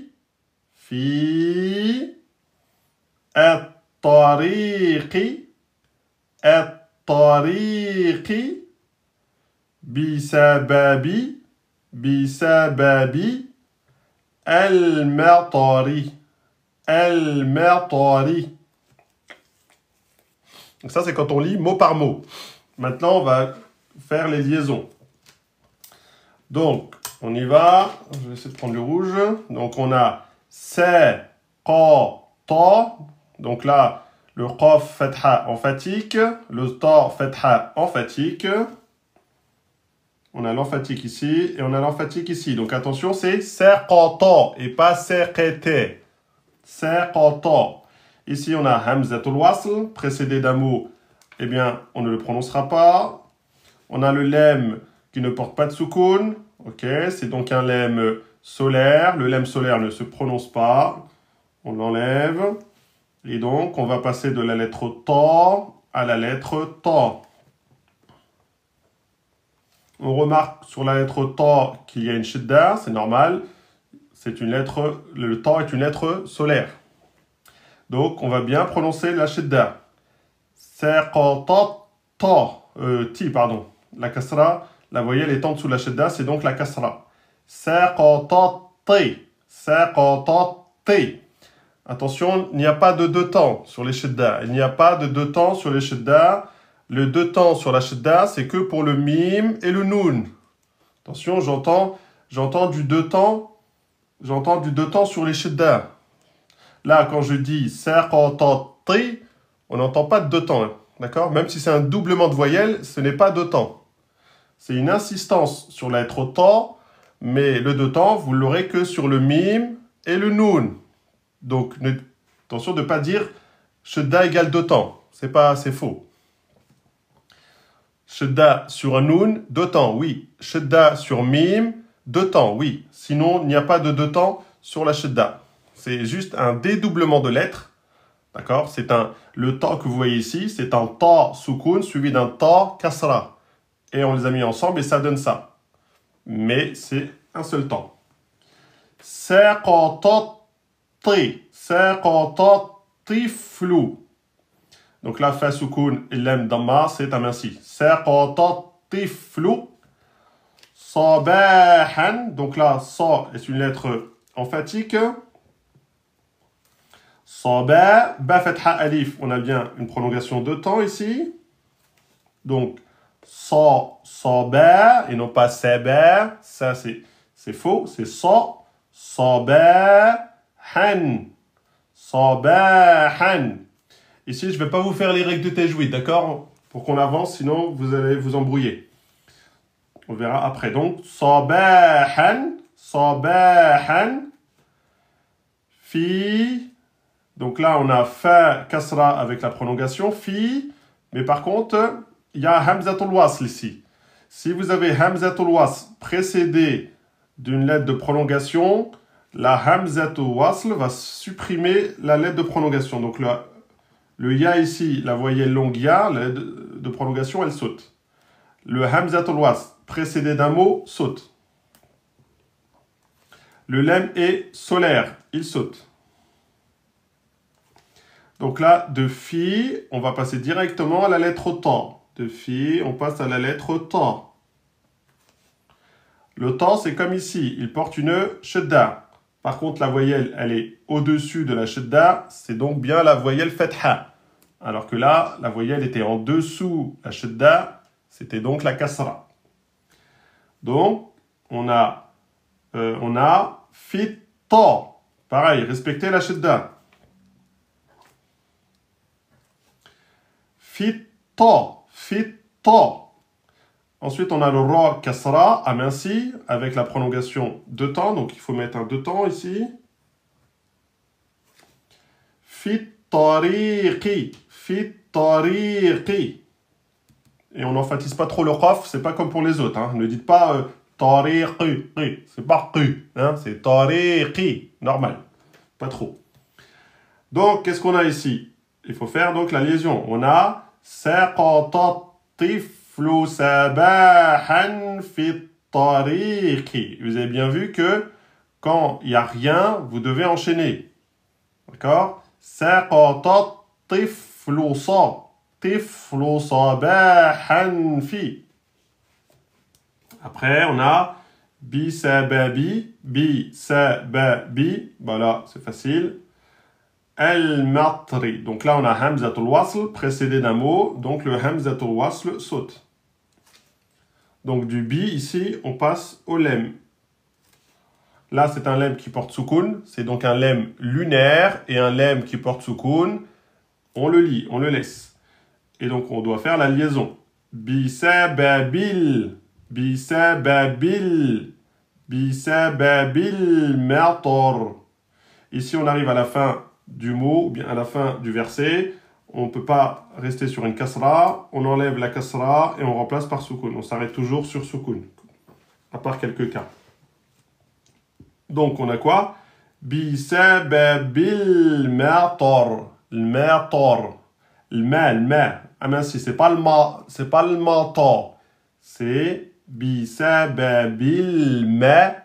الطريق بسبب المطر. Donc ça, c'est quand on lit mot par mot. Maintenant, on va faire les liaisons. Donc, on y va. Je vais essayer de prendre le rouge. Donc, on a se, qa, ta. Donc là, le qaf fatha emphatique. Le ta fatha emphatique. On a l'emphatique ici et on a l'emphatique ici. Donc attention, c'est seqata et pas seqete. Seqata. Ici, on a hamzatul wasl, précédé d'un mot, eh bien, on ne le prononcera pas. On a le lem qui ne porte pas de soukoun. Ok, c'est donc un lem solaire. Le lem solaire ne se prononce pas. On l'enlève. Et donc, on va passer de la lettre ta à la lettre ta. On remarque sur la lettre ta qu'il y a une shidda, c'est normal. C'est une lettre, le ta est une lettre solaire. Donc, on va bien prononcer la shidda. Seqata, ti, pardon. La kasra, la voyelle est en dessous de la shidda, c'est donc la kasra. Seqata, ti. Attention, il n'y a pas de deux temps sur les shidda. Il n'y a pas de deux temps sur les shidda. Le deux temps sur la shidda, c'est que pour le mim et le noun. Attention, j'entends du deux temps. J'entends du deux temps sur les shidda. Là, quand je dis seqatati, on n'entend pas de deux temps. Hein, d'accord? Même si c'est un doublement de voyelle, ce n'est pas deux temps. C'est une insistance sur la lettre ta, mais le deux temps, vous l'aurez que sur le mim et le noun. Donc, attention de ne pas dire shidda égale deux temps. C'est faux. Shidda sur un noun, deux temps, oui. Shidda sur mim, deux temps, oui. Sinon, il n'y a pas de deux temps sur la shidda. C'est juste un dédoublement de lettres. D'accord? C'est le ta que vous voyez ici, c'est un ta soukoun suivi d'un ta kasra. Et on les a mis ensemble et ça donne ça. Mais c'est un seul temps. Seqatati, seqatatiflu. Donc là, fa soukoun et lem damma, c'est aminci. Seqatatiflu. Sabahan. Donc là, sa est une lettre emphatique. Saba, ba fatha alif. On a bien une prolongation de temps ici. Donc, saba, et non pas saba. Ça, c'est faux. C'est sabahan. Sabahan. Ici, je ne vais pas vous faire les règles de tajwid, d'accord? Pour qu'on avance, sinon vous allez vous embrouiller. On verra après. Donc, sabahan, fi. Donc là, on a fa kasra avec la prolongation, fi. Mais par contre, il y a hamzatul wasl ici. Si vous avez hamzatul wasl précédé d'une lettre de prolongation, la hamzatul wasl va supprimer la lettre de prolongation. Donc le ya ici, la voyelle longue ya, la lettre de prolongation, elle saute. Le hamzatul wasl précédé d'un mot saute. Le lem est solaire, il saute. Donc là, de fi, on va passer directement à la lettre ta. De fi, on passe à la lettre ta. Le ta, c'est comme ici, il porte une shadda. Par contre, la voyelle, elle est au-dessus de la shadda, c'est donc bien la voyelle fatha. Alors que là, la voyelle était en dessous la shadda, c'était donc la kasra. Donc, on a fit ta. Pareil, respectez la shadda. Fit ta. Ensuite, on a le ra kasra aminci avec la prolongation de temps. Donc, il faut mettre un deux temps ici. Fit tariqi. Et on n'emphatise pas trop le qaf, c'est pas comme pour les autres. Hein. Ne dites pas tariqi. C'est pas qi. Hein. C'est tariqi. Normal. Pas trop. Donc, qu'est-ce qu'on a ici? Il faut faire donc la liaison. On a saqata tiflu sabahan fi tariqi. Vous avez bien vu que quand il n'y a rien, vous devez enchaîner. D'accord? Saqata tiflu sabahan fi. Après, on a bisababi. Voilà, c'est facile. Al-matri. Donc là, on a hamzatul wasl précédé d'un mot. Donc le hamzatul wasl saute. Donc du bi, ici, on passe au lem. Là, c'est un lem qui porte soukoun. C'est donc un lem lunaire et un lem qui porte soukoun. On le lit, on le laisse. Et donc, on doit faire la liaison. Bisababil matar. Ici, on arrive à la fin du mot, ou bien à la fin du verset. On ne peut pas rester sur une kasra. On enlève la kasra et on remplace par soukoun. On s'arrête toujours sur soukoun, à part quelques cas. Donc, on a quoi? Bisababil matar. Le matar. Le ma. Ah mince, c'est pas le ma, c'est pas le matar. C'est bisababil ma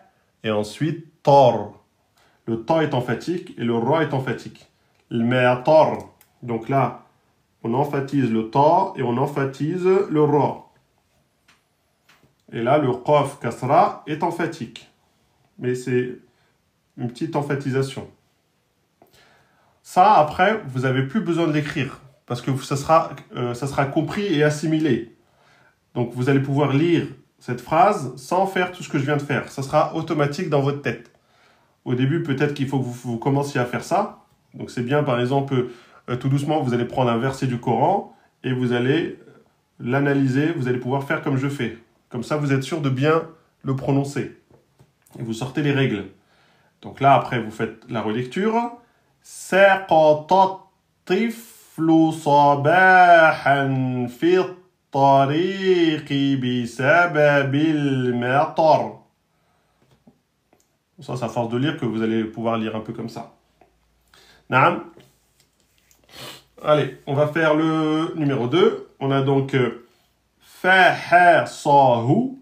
et ensuite tar. Le ta est emphatique et le ra est emphatique. Le matar. Donc là, on emphatise le ta et on emphatise le ra. Et là, le qaf kasra est emphatique. Mais c'est une petite emphatisation. Ça, après, vous n'avez plus besoin de l'écrire parce que ça sera compris et assimilé. Donc, vous allez pouvoir lire cette phrase sans faire tout ce que je viens de faire. Ça sera automatique dans votre tête. Au début, peut-être qu'il faut que vous commenciez à faire ça. Donc, c'est bien, par exemple, tout doucement, vous allez prendre un verset du Coran et vous allez l'analyser. Vous allez pouvoir faire comme je fais. Comme ça, vous êtes sûr de bien le prononcer. Et vous sortez les règles. Donc là, après, vous faites la relecture. Saqata tiflu sabahan fi tariqi bisababil matar. Ça, c'est à force de lire que vous allez pouvoir lire un peu comme ça. Naam. Allez, on va faire le numéro 2. On a donc fahasahu.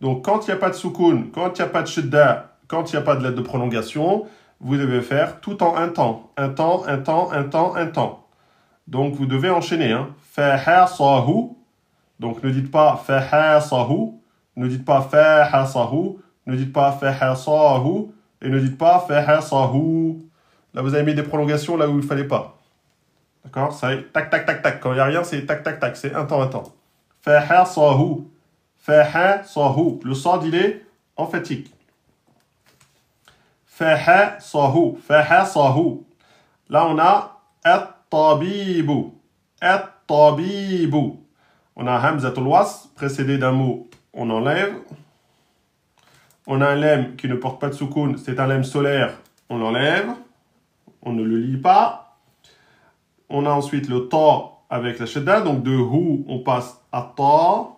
Donc, quand il n'y a pas de soukoun, quand il n'y a pas de shidda, quand il n'y a pas de lettre de prolongation, vous devez faire tout en un temps. Un temps. Donc, vous devez enchaîner. Hein. Fahasahu. Donc, ne dites pas fahasahu. Ne dites pas fahasahu. Ne dites pas fahasahu. Et ne dites pas fahasahu. Là, vous avez mis des prolongations là où il ne fallait pas. D'accord? Ça est tac. Quand il n'y a rien, c'est tac. C'est un temps. Fahasahu. Le sad, il est emphatique. Fahasahu. Là, on a at-tabibu. On a hamzatul wasl, précédé d'un mot, on enlève. On a un lem qui ne porte pas de soukoun, c'est un lem solaire, on l'enlève. On ne le lit pas. On a ensuite le ta avec la shadda. Donc de hu, on passe à ta.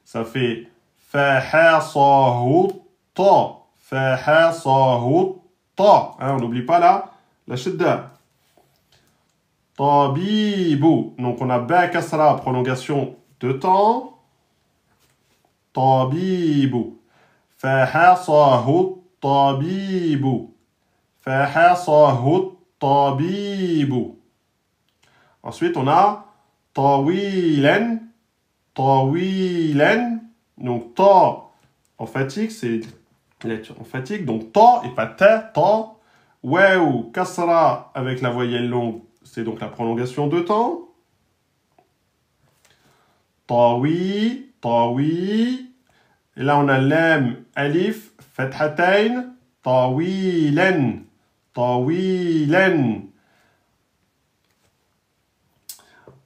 Ça fait fahasahu ta. Fahasahu ta. On n'oublie pas là la shadda. Tabibu. Donc on a ba kasra, prolongation de temps. Tabibu. Fahasahu tabibu. Fahasahu tabibu. Ensuite, on a tawilen. Tawilen. Donc, ta en fatigue, c'est lettre en fatigue. Donc, ta et pas ta, ta. Waou, kasra avec la voyelle longue, c'est donc la prolongation de temps. Tawi, tawi. Et là, on a lam, alif, fathatayn, tawilen. Tawilen.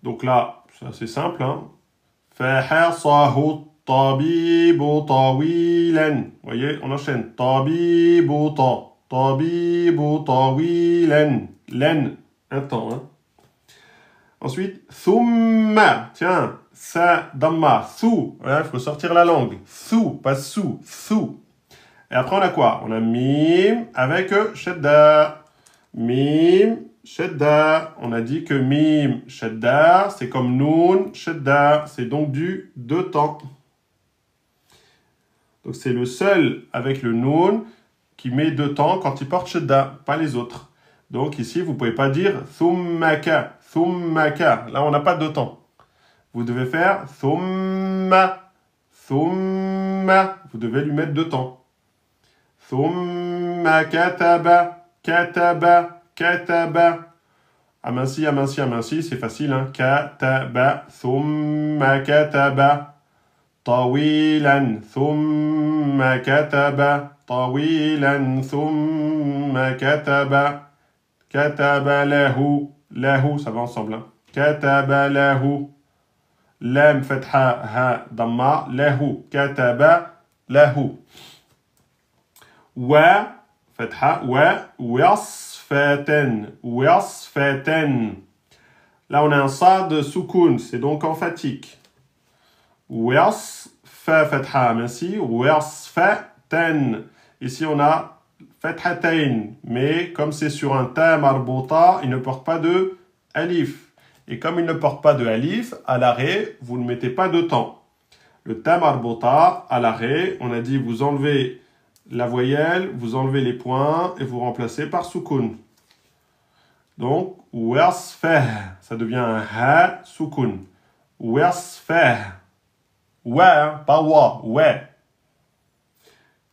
Donc là, c'est assez simple. Fahasahu tabibu tawilan. Vous voyez, on enchaîne. Tabibu ta. Tabibu tawilan. Len, un temps. Ensuite, thumma. Tiens, sa damma. Sou. Il faut sortir la langue. Sou, pas sou. Sou. Et après, on a quoi? On a mim avec shadda. Mim, shadda. On a dit que mim, shadda, c'est comme noun, shadda. C'est donc du deux temps. Donc, c'est le seul avec le noun qui met deux temps quand il porte shadda, pas les autres. Donc, ici, vous ne pouvez pas dire thummaka, thummaka. Là, on n'a pas deux temps. Vous devez faire thumma, thumma. Vous devez lui mettre deux temps. Thumma kataba, kataba, kataba. Aminci, aminci, aminci, c'est facile. Kataba, thumma kataba. Tawilan, thumma kataba. Tawilan, thumma kataba. Kataba lahu. Lahu, ça va ensemble. Kataba lahu. Lam fatha ha damma. Lahu. Kataba lahu. Wa, fatha, wa, wasfaten, wasfaten. Là, on a un sad soukoun, c'est donc emphatique. Wasfa, fatha, ainsi, wasfaten. Ici, on a fathatain, mais comme c'est sur un ta marbota, il ne porte pas de alif. Et comme il ne porte pas de alif, à l'arrêt, vous ne mettez pas de temps. Le ta marbota, à l'arrêt, on a dit vous enlevez la voyelle, vous enlevez les points et vous remplacez par soukoun. Donc, wasfah, ça devient un ha soukoun. Wasfah. Wa, pas wa, wa.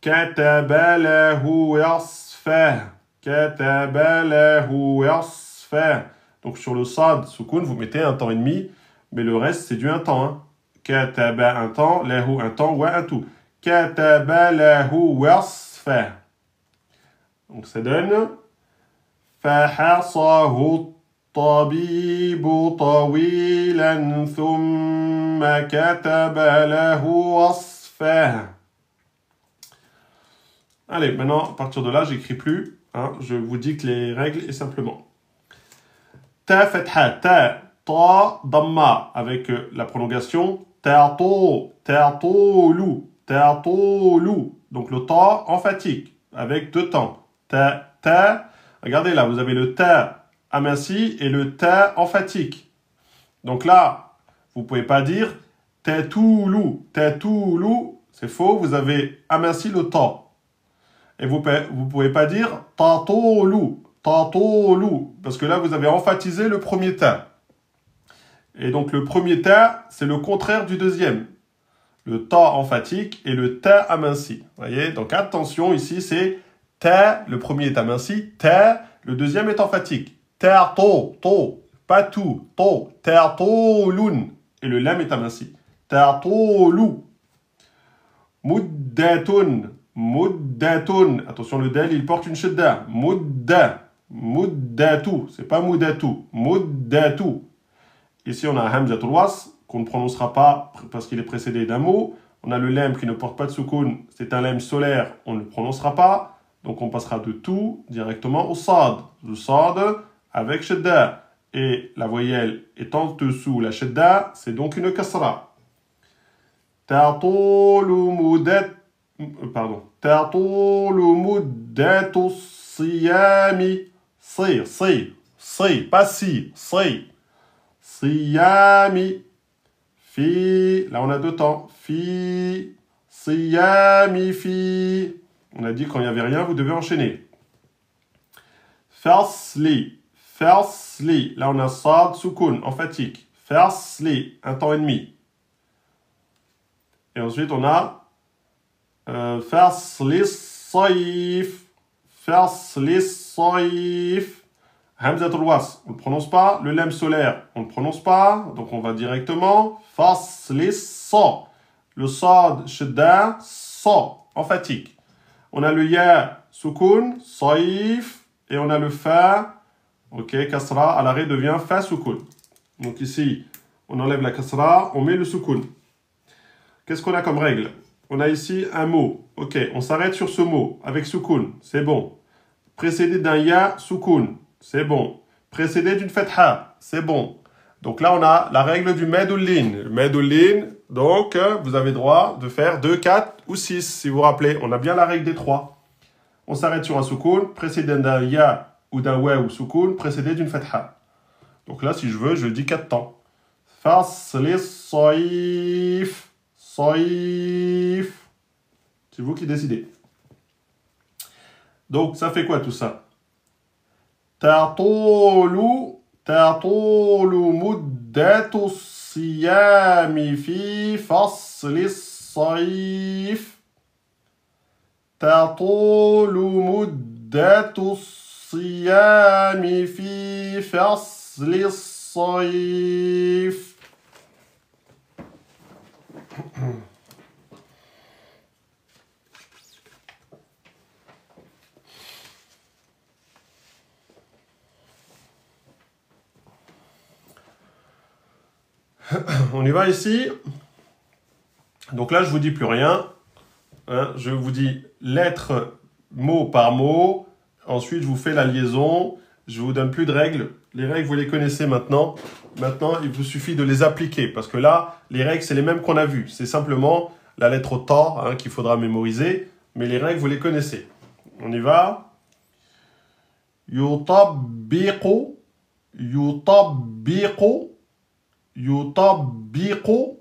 Kataba lahu wasfah. Kataba lahu wasfah. Donc, sur le sad soukoun, vous mettez un temps et demi, mais le reste, c'est du un temps. Kataba un temps, lahu un temps, wa un tout. Kataba lahu wasfa. Donc ça donne fahasahu tabibu tawilan thumma kataba lahu wasfa. Allez, maintenant, à partir de là, j'écris plus. Je vous dicte les règles et simplement. Ta fatha, ta, ta, damma, avec la prolongation ta'to, ta'tolu. Ta'tolu. Donc le ta emphatique, avec deux temps. Ta, ta. Regardez là, vous avez le ta aminci et le ta emphatique. Donc là, vous ne pouvez pas dire ta'toulu. Ta'toulu, c'est faux, vous avez aminci le ta. Et vous ne pouvez pas dire ta'tolu. Ta'tolu. Parce que là, vous avez emphatisé le premier ta. Et donc le premier ta, c'est le contraire du deuxième. Le ta emphatique et le ta aminci. Vous voyez? Donc attention, ici c'est ta, le premier est aminci, ta, le deuxième est emphatique. Ta, to, pas tout, to, ta, to, lun. Et le lam est aminci. Ta, to, lou. Muddatun, muddatun. Attention, le dal, il porte une shadda. Mudda, muddatu. C'est pas muddatu, muddatu. Ici, on a hamzatul was, qu'on ne prononcera pas parce qu'il est précédé d'un mot. On a le lem qui ne porte pas de soukoun, c'est un lem solaire, on ne le prononcera pas. Donc on passera de tout directement au sad. Le sad avec shadda. et la voyelle est en dessous la shadda, c'est donc une kasra. تطول مدة تطول مدة الصيام صي pas si صيام في là on a deux temps في صيام في on a dit quand il n'y avait rien vous devez enchaîner fasli là on a sad soukoun emphatique fasli un temps et demi. Et ensuite, on a fasli saif. Hamzatul was, on ne prononce pas. Le lemme solaire, on ne prononce pas. Donc, on va directement. Fasli sa. Le sad, shadda, sa, emphatique. On a le ya, soukoun, saif. Et on a le fa, ok, kasra, à l'arrêt devient fa soukoun. Donc ici, on enlève la kasra, on met le soukoun. Qu'est-ce qu'on a comme règle? On a ici un mot. Ok, on s'arrête sur ce mot avec soukoun, c'est bon. Précédé d'un ya, soukoun, c'est bon. Précédé d'une fatha, c'est bon. Donc là, on a la règle du medoulin. Medoulin, donc vous avez droit de faire 2, 4 ou 6, si vous vous rappelez. On a bien la règle des 3. On s'arrête sur un soukoun, précédé d'un ya ou d'un wa ou soukoun, précédé d'une fatha. Donc là, si je veux, je dis 4 temps. Fasli saif. Saif. C'est vous qui décidez. Donc, ça fait quoi tout ça? Tatolu muddatu siyami fi fasli saif. Tatolu muddatu siyami fi fasli saif. On y va ici. Donc là, je vous dis plus rien. Hein, je vous dis lettre, mot par mot. Ensuite, je vous fais la liaison. Je vous donne plus de règles. Les règles, vous les connaissez maintenant. Maintenant, il vous suffit de les appliquer. Parce que là, les règles, c'est les mêmes qu'on a vues. C'est simplement la lettre ta qu'il faudra mémoriser. Mais les règles, vous les connaissez. On y va. Yutabbiqu. Yutabbiqu. Yutabbiqu.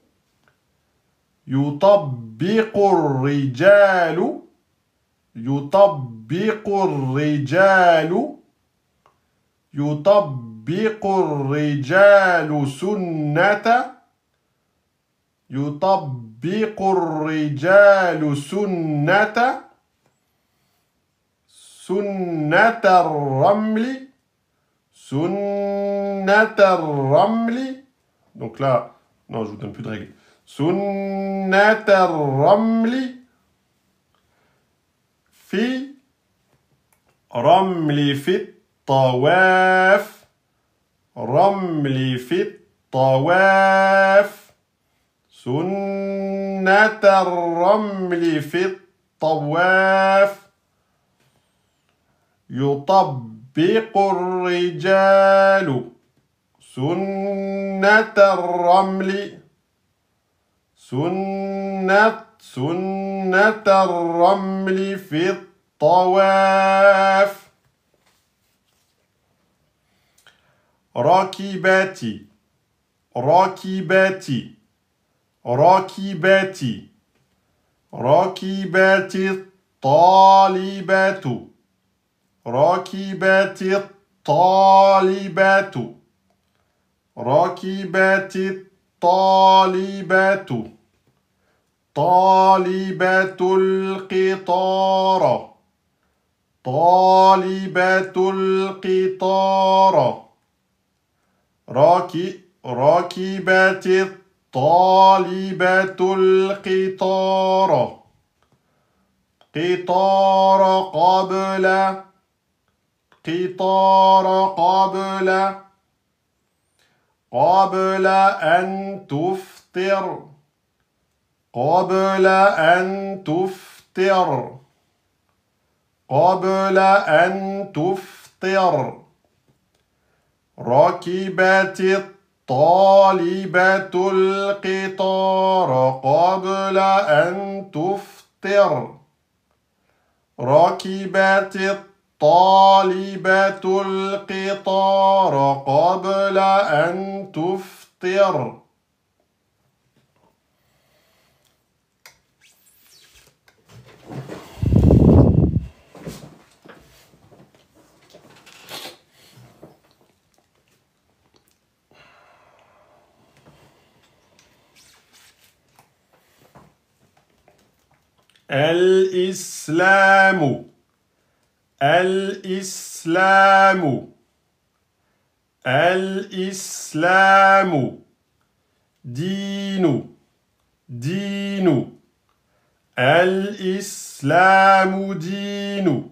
Yutabbiqu rijalu. Yutabbiqu rijalu. يطبق الرجال سنة يطبق الرجال سنة الرمل donc là non je vous donne plus de règles سنة الرمل في رمل في الطواف رمل في الطواف سنة الرمل في الطواف يطبق الرجال سنة الرمل سنة الرمل في الطواف راكباتي راكباتي راكباتي راكباتي الطالبات راكباتي الطالبات راكباتي الطالبات طالبة القطار طالبة القطار راكبة الطالبة القطار قطار قبل قبل أن تفطر قبل أن تفطر قبل أن تفطر ركبت الطالبة القطار قبل أن تفطر. ركبت الطالبة القطار قبل أن تفطر. الإسلام الإسلام الإسلام دين دين الإسلام دين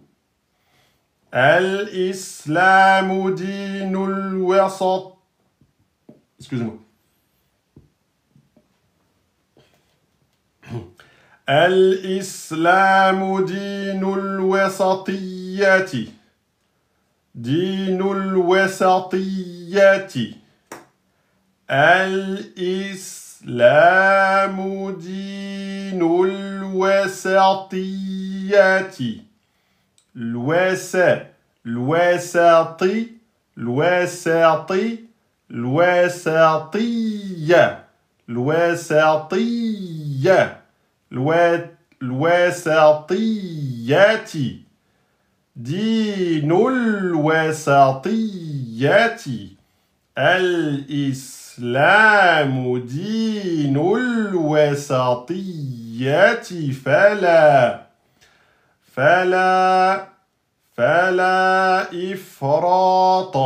الإسلام دين الوسط. Excusez-moi. الإسلام دين الوسطية دين الوسطية الإسلام دين الوسطية الوسطي الوسطي الوسطية الوسطية الوسطية دين الوسطية الإسلام دين الوسطية فلا إفراط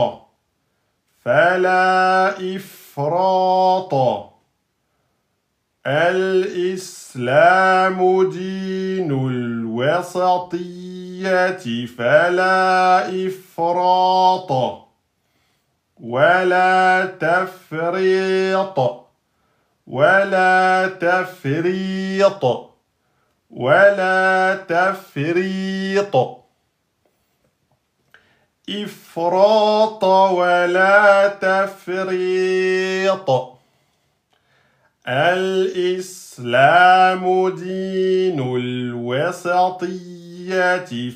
الإسلام دين الوسطية فلا إفراط ولا تفريط ولا تفريط ولا تفريط إفراط ولا تفريط الإسلام دين الوسطية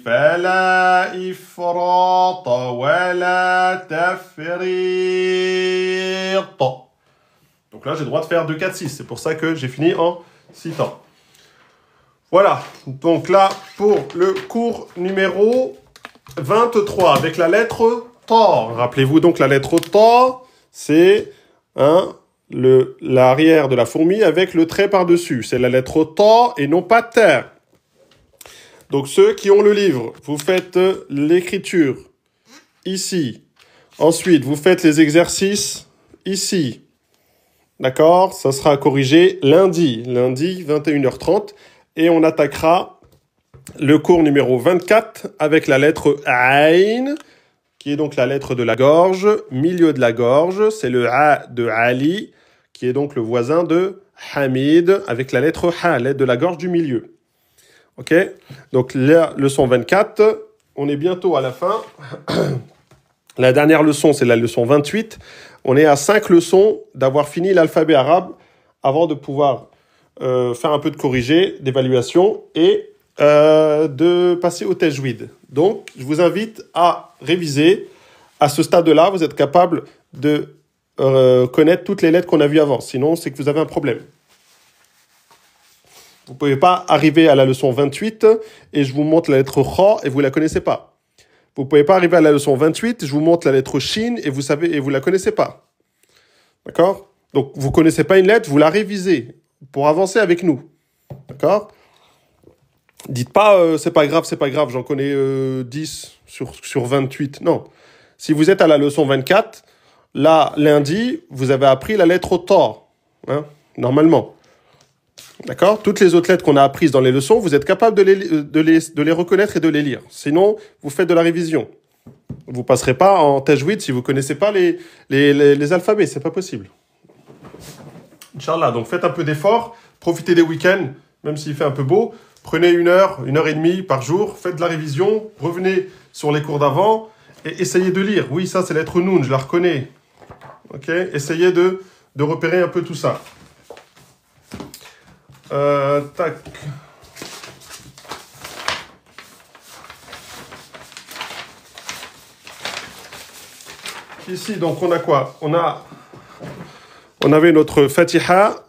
فلا إفراط ولا تفريط. Donc là, j'ai le droit de faire 2, 4, 6. C'est pour ça que j'ai fini en 6 temps. Voilà. Donc là, pour le cours numéro 23, avec la lettre Ta. Rappelez-vous donc la lettre Ta, c'est l'arrière de la fourmi avec le trait par-dessus. C'est la lettre Ta et non pas Terre. Donc ceux qui ont le livre, vous faites l'écriture ici. Ensuite, vous faites les exercices ici. D'accord? Ça sera corrigé lundi 21h30. Et on attaquera le cours numéro 24 avec la lettre Aïn, qui est donc la lettre de la gorge, milieu de la gorge. C'est le A de Ali, qui est donc le voisin de Hamid, avec la lettre Ha, lettre de la gorge du milieu. Ok? Donc la leçon 24, on est bientôt à la fin. La dernière leçon, c'est la leçon 28. On est à 5 leçons d'avoir fini l'alphabet arabe avant de pouvoir faire un peu de corrigé, d'évaluation et de passer au tajwid. Donc, je vous invite à réviser. À ce stade-là, vous êtes capable de connaître toutes les lettres qu'on a vues avant. Sinon, c'est que vous avez un problème. Vous ne pouvez pas arriver à la leçon 28 et je vous montre la lettre Kha et vous ne la connaissez pas. Vous ne pouvez pas arriver à la leçon 28, je vous montre la lettre Shin et vous ne la connaissez pas. D'accord? Donc, vous ne connaissez pas une lettre, vous la révisez pour avancer avec nous. D'accord? Dites pas, c'est pas grave, j'en connais 10 sur 28. Non. Si vous êtes à la leçon 24, là, lundi, vous avez appris la lettre Ta. Hein, normalement. D'accord? Toutes les autres lettres qu'on a apprises dans les leçons, vous êtes capable de les reconnaître et de les lire. Sinon, vous faites de la révision. Vous ne passerez pas en tajwid si vous ne connaissez pas les alphabets. C'est pas possible. Inch'Allah. Donc, faites un peu d'effort. Profitez des week-ends, même s'il fait un peu beau. Prenez 1 heure et demie par jour. Faites de la révision. Revenez sur les cours d'avant. Et essayez de lire. Oui, ça, c'est la lettre Noun, je la reconnais. Ok? Essayez de repérer un peu tout ça. Tac. Ici, donc, on a quoi? On avait notre Fatiha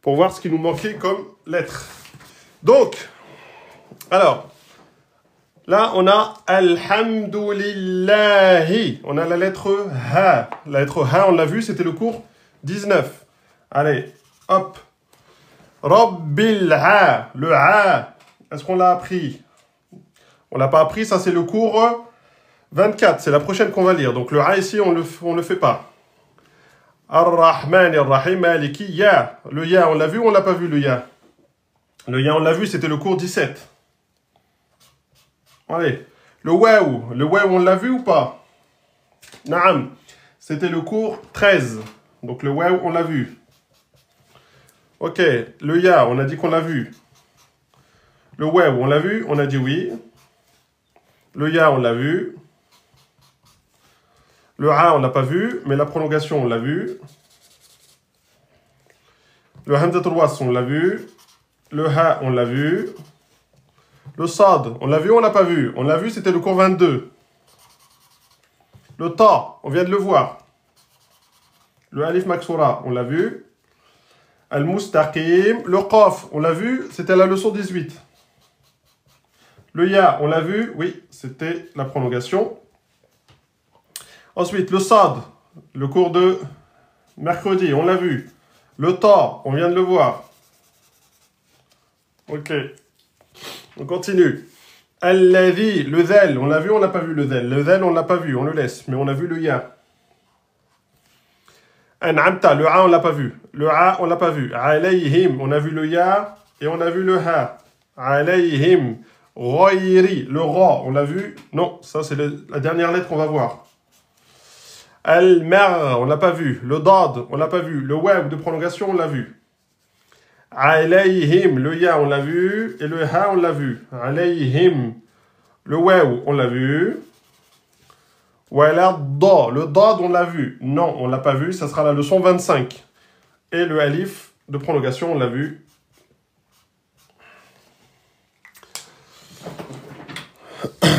pour voir ce qui nous manquait comme lettre. Donc, alors, là, on a Alhamdulillahi. On a la lettre Ha. La lettre Ha, on l'a vu, c'était le cours 19. Allez, hop. Rabbil Ha. Le Ha. Est-ce qu'on l'a appris? On l'a pas appris, ça c'est le cours 24. C'est la prochaine qu'on va lire. Donc le Ha ici, on le fait pas. Ar-Rahman Ar-Rahim Maliki Ya. Le Ya, on l'a vu ou on l'a pas vu le Ya? Le Ya, on l'a vu, c'était le cours 17. Allez. Le Waou, on l'a vu ou pas? Naam. C'était le cours 13. Donc le Waou, on l'a vu. Ok. Le Ya, on a dit qu'on l'a vu. Le Waou, on l'a vu? On a dit oui. Le Ya, on l'a vu. Le Ha, on l'a pas vu, mais la prolongation, on l'a vu. Le Hamzatul Wasl, on l'a vu. Le Ha, on l'a vu. Le Sad, on l'a vu ou on l'a pas vu? On l'a vu, c'était le cours 22. Le Ta, on vient de le voir. Le Alif Maksura, on l'a vu. Al-Mustaqim. Le Qaf, on l'a vu, c'était la leçon 18. Le Ya, on l'a vu, oui, c'était la prolongation. Ensuite, le Sad, le cours de mercredi, on l'a vu. Le Ta, on vient de le voir. Ok. On continue. Alladhi, le Dhal, on l'a vu, on l'a pas vu le Dhal. Le Dhal, on l'a pas vu, on le laisse, mais on a vu le Ya. An'amta, le A, on l'a pas vu. Le A, on l'a pas vu. Alayhim, on a vu le Ya et on a vu le Ha. Alayhim. Ghayri, le Ra, on l'a vu? Non, ça c'est la dernière lettre qu'on va voir. Al-Mar, on l'a pas vu. Le Dad, on l'a pas vu. Le Waw de prolongation, on l'a vu. Alayhim, le Ya, on l'a vu. Et le Ha, on l'a vu. Alayhim, le Waw, on l'a vu. Wala Da, le Dad, on l'a vu. Non, on l'a pas vu. Ça sera la leçon 25. Et le Alif de prolongation, on l'a vu.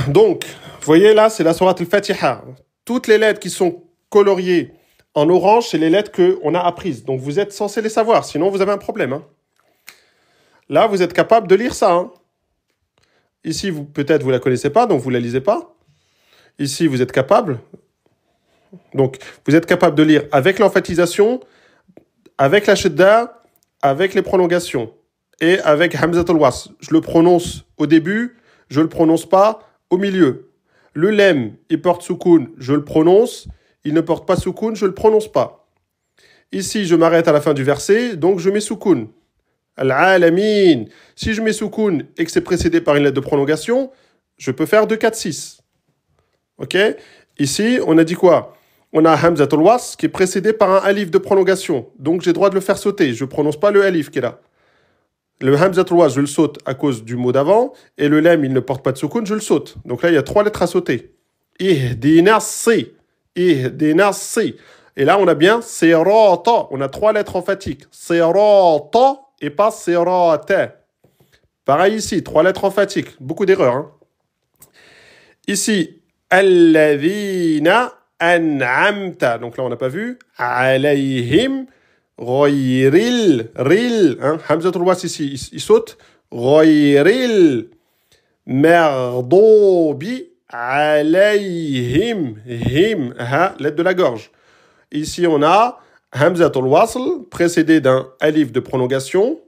Donc, vous voyez là, c'est la sourate al-Fatiha. Toutes les lettres qui sont coloriées en orange, c'est les lettres qu'on a apprises. Donc, vous êtes censé les savoir, sinon vous avez un problème. Hein. Là, vous êtes capable de lire ça. Hein. Ici, peut-être vous ne la connaissez pas, donc vous ne la lisez pas. Ici, vous êtes capable. Donc, vous êtes capable de lire avec l'emphatisation, avec la shadda, avec les prolongations et avec Hamzatul Wasl. Je le prononce au début, je ne le prononce pas au milieu. Le lem, il porte soukoun, je le prononce. Il ne porte pas soukoun, je ne le prononce pas. Ici, je m'arrête à la fin du verset, donc je mets soukoun. Al-alamin. Si je mets soukoun et que c'est précédé par une lettre de prolongation, je peux faire 2, 4, 6. Ok? Ici, on a dit quoi? On a Hamzatul Wasl qui est précédé par un alif de prolongation. Donc, j'ai le droit de le faire sauter. Je ne prononce pas le alif qui est là. Le Hamzatul Wasl, je le saute à cause du mot d'avant. Et le lem, il ne porte pas de soukoun, je le saute. Donc là, il y a 3 lettres à sauter. Ihdina C. Ihdina C. Et là, on a bien Sirata. On a 3 lettres emphatiques. Sirata et pas Sirata. Pareil ici, 3 lettres emphatiques. Beaucoup d'erreurs. Hein. Ici, Alladhina an'amta. Donc là, on n'a pas vu. Alayhim. Ghayril, ril, hein, Hamzatul Wasl ici, il saute. Ghayril, merdobi, alayhim, him, ha, lettre de la gorge. Ici, on a Hamzatul Wasl, précédé d'un alif de prolongation,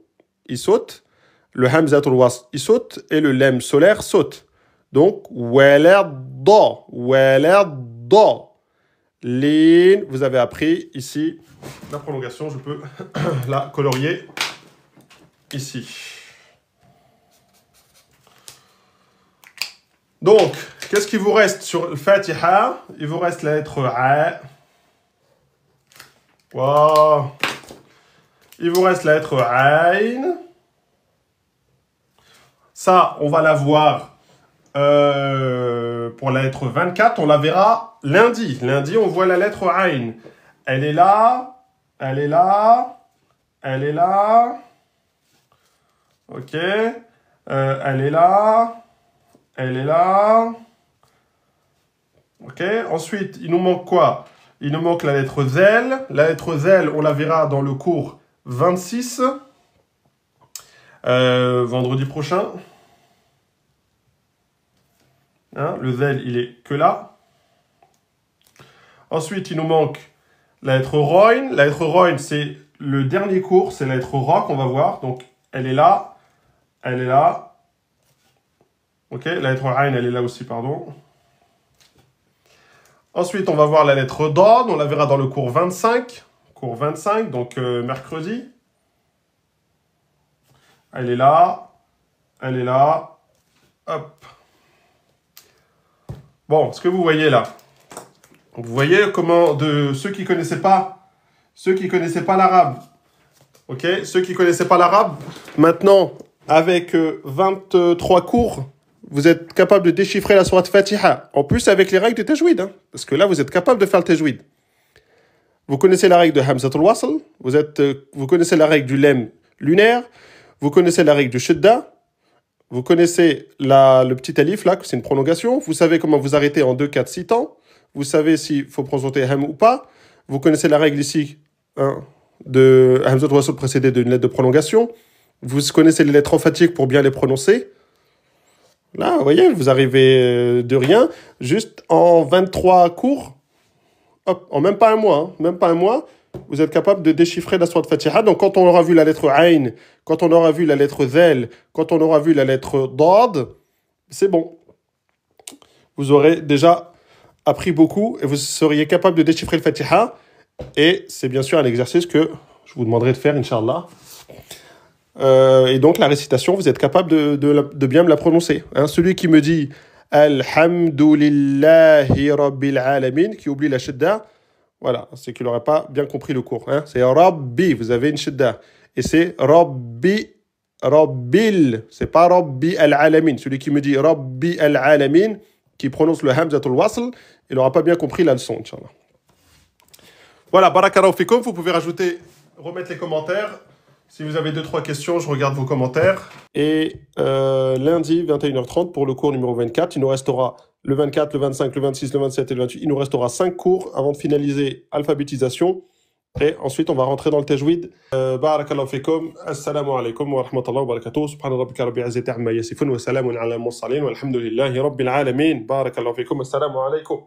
il saute. Le Hamzatul Wasl, il saute. Et le lem solaire saute. Donc, waladda, waladda. Lin, vous avez appris ici la prolongation, je peux la colorier ici. Donc, qu'est-ce qui vous reste sur le Fatiha? Il vous reste la lettre A. Wow. Il vous reste la lettre Ain. Ça, on va la voir pour la lettre 24, on la verra lundi. Lundi, on voit la lettre Aïn. Elle est là, elle est là, elle est là. Ok. Elle est là, elle est là. Ok. Ensuite, il nous manque quoi? Il nous manque la lettre Zel. La lettre Zel, on la verra dans le cours 26. Vendredi prochain. Hein, le Zel, il est que là. Ensuite, il nous manque la lettre Roin. La lettre Roin, c'est le dernier cours. C'est la lettre Ra qu'on va voir. Donc, elle est là. Elle est là. Ok, la lettre Ain, elle est là aussi, pardon. Ensuite, on va voir la lettre Dad. On la verra dans le cours 25. Cours 25, donc mercredi. Elle est là. Elle est là. Hop. Bon, ce que vous voyez là. Vous voyez comment, de ceux qui connaissaient pas l'arabe, ok, ceux qui connaissaient pas l'arabe, maintenant, avec 23 cours, vous êtes capable de déchiffrer la sourate Fatiha. En plus, avec les règles de tajwid, hein, parce que là, vous êtes capable de faire le tajwid. Vous connaissez la règle de Hamzatul Wasl, vous connaissez la règle du lem lunaire, vous connaissez la règle du shidda, vous connaissez le petit alif, là, que c'est une prolongation. Vous savez comment vous arrêter en 2, 4, 6 temps. Vous savez s'il faut prononcer ham ou pas. Vous connaissez la règle ici, hein, de Hamzat Wasl précédé d'une lettre de prolongation. Vous connaissez les lettres emphatiques pour bien les prononcer. Là, vous voyez, vous arrivez de rien. Juste en 23 cours, hop, en même pas un mois, même pas un mois, vous êtes capable de déchiffrer la sourate Fatiha. Donc, quand on aura vu la lettre Ain, quand on aura vu la lettre Zel, quand on aura vu la lettre Dad, c'est bon. Vous aurez déjà appris beaucoup et vous seriez capable de déchiffrer le Fatiha. Et c'est bien sûr un exercice que je vous demanderai de faire, Inch'Allah. Et donc, la récitation, vous êtes capable de bien me la prononcer. Hein, celui qui me dit « Alhamdulillahi Rabbil Alamin » qui oublie la shidda, voilà, c'est qu'il n'aurait pas bien compris le cours. Hein. C'est Rabbi, vous avez une shidda. Et c'est Rabbi, Rabbil. C'est pas Rabbi al-Alamin. Celui qui me dit Rabbi al-Alamin, qui prononce le Hamzatul Wasl, il n'aura pas bien compris la leçon, Inch'Allah. Voilà, barakallahu fikum. Vous pouvez remettre les commentaires. Si vous avez 2-3 questions, je regarde vos commentaires. Et lundi, 21h30, pour le cours numéro 24, il nous restera le 24, le 25, le 26, le 27 et le 28. Il nous restera 5 cours avant de finaliser alphabétisation. Et ensuite, on va rentrer dans le tajwid. Barakallahu fikum. Assalamu alaikum wa rahmatullahi wa barakatuh. Subhana rabbika rabbil izzati amma yasifun wa salamun ala al-mursalin walhamdulillahi rabbil alamin. Barakallahu fikum. Assalamu alaikum.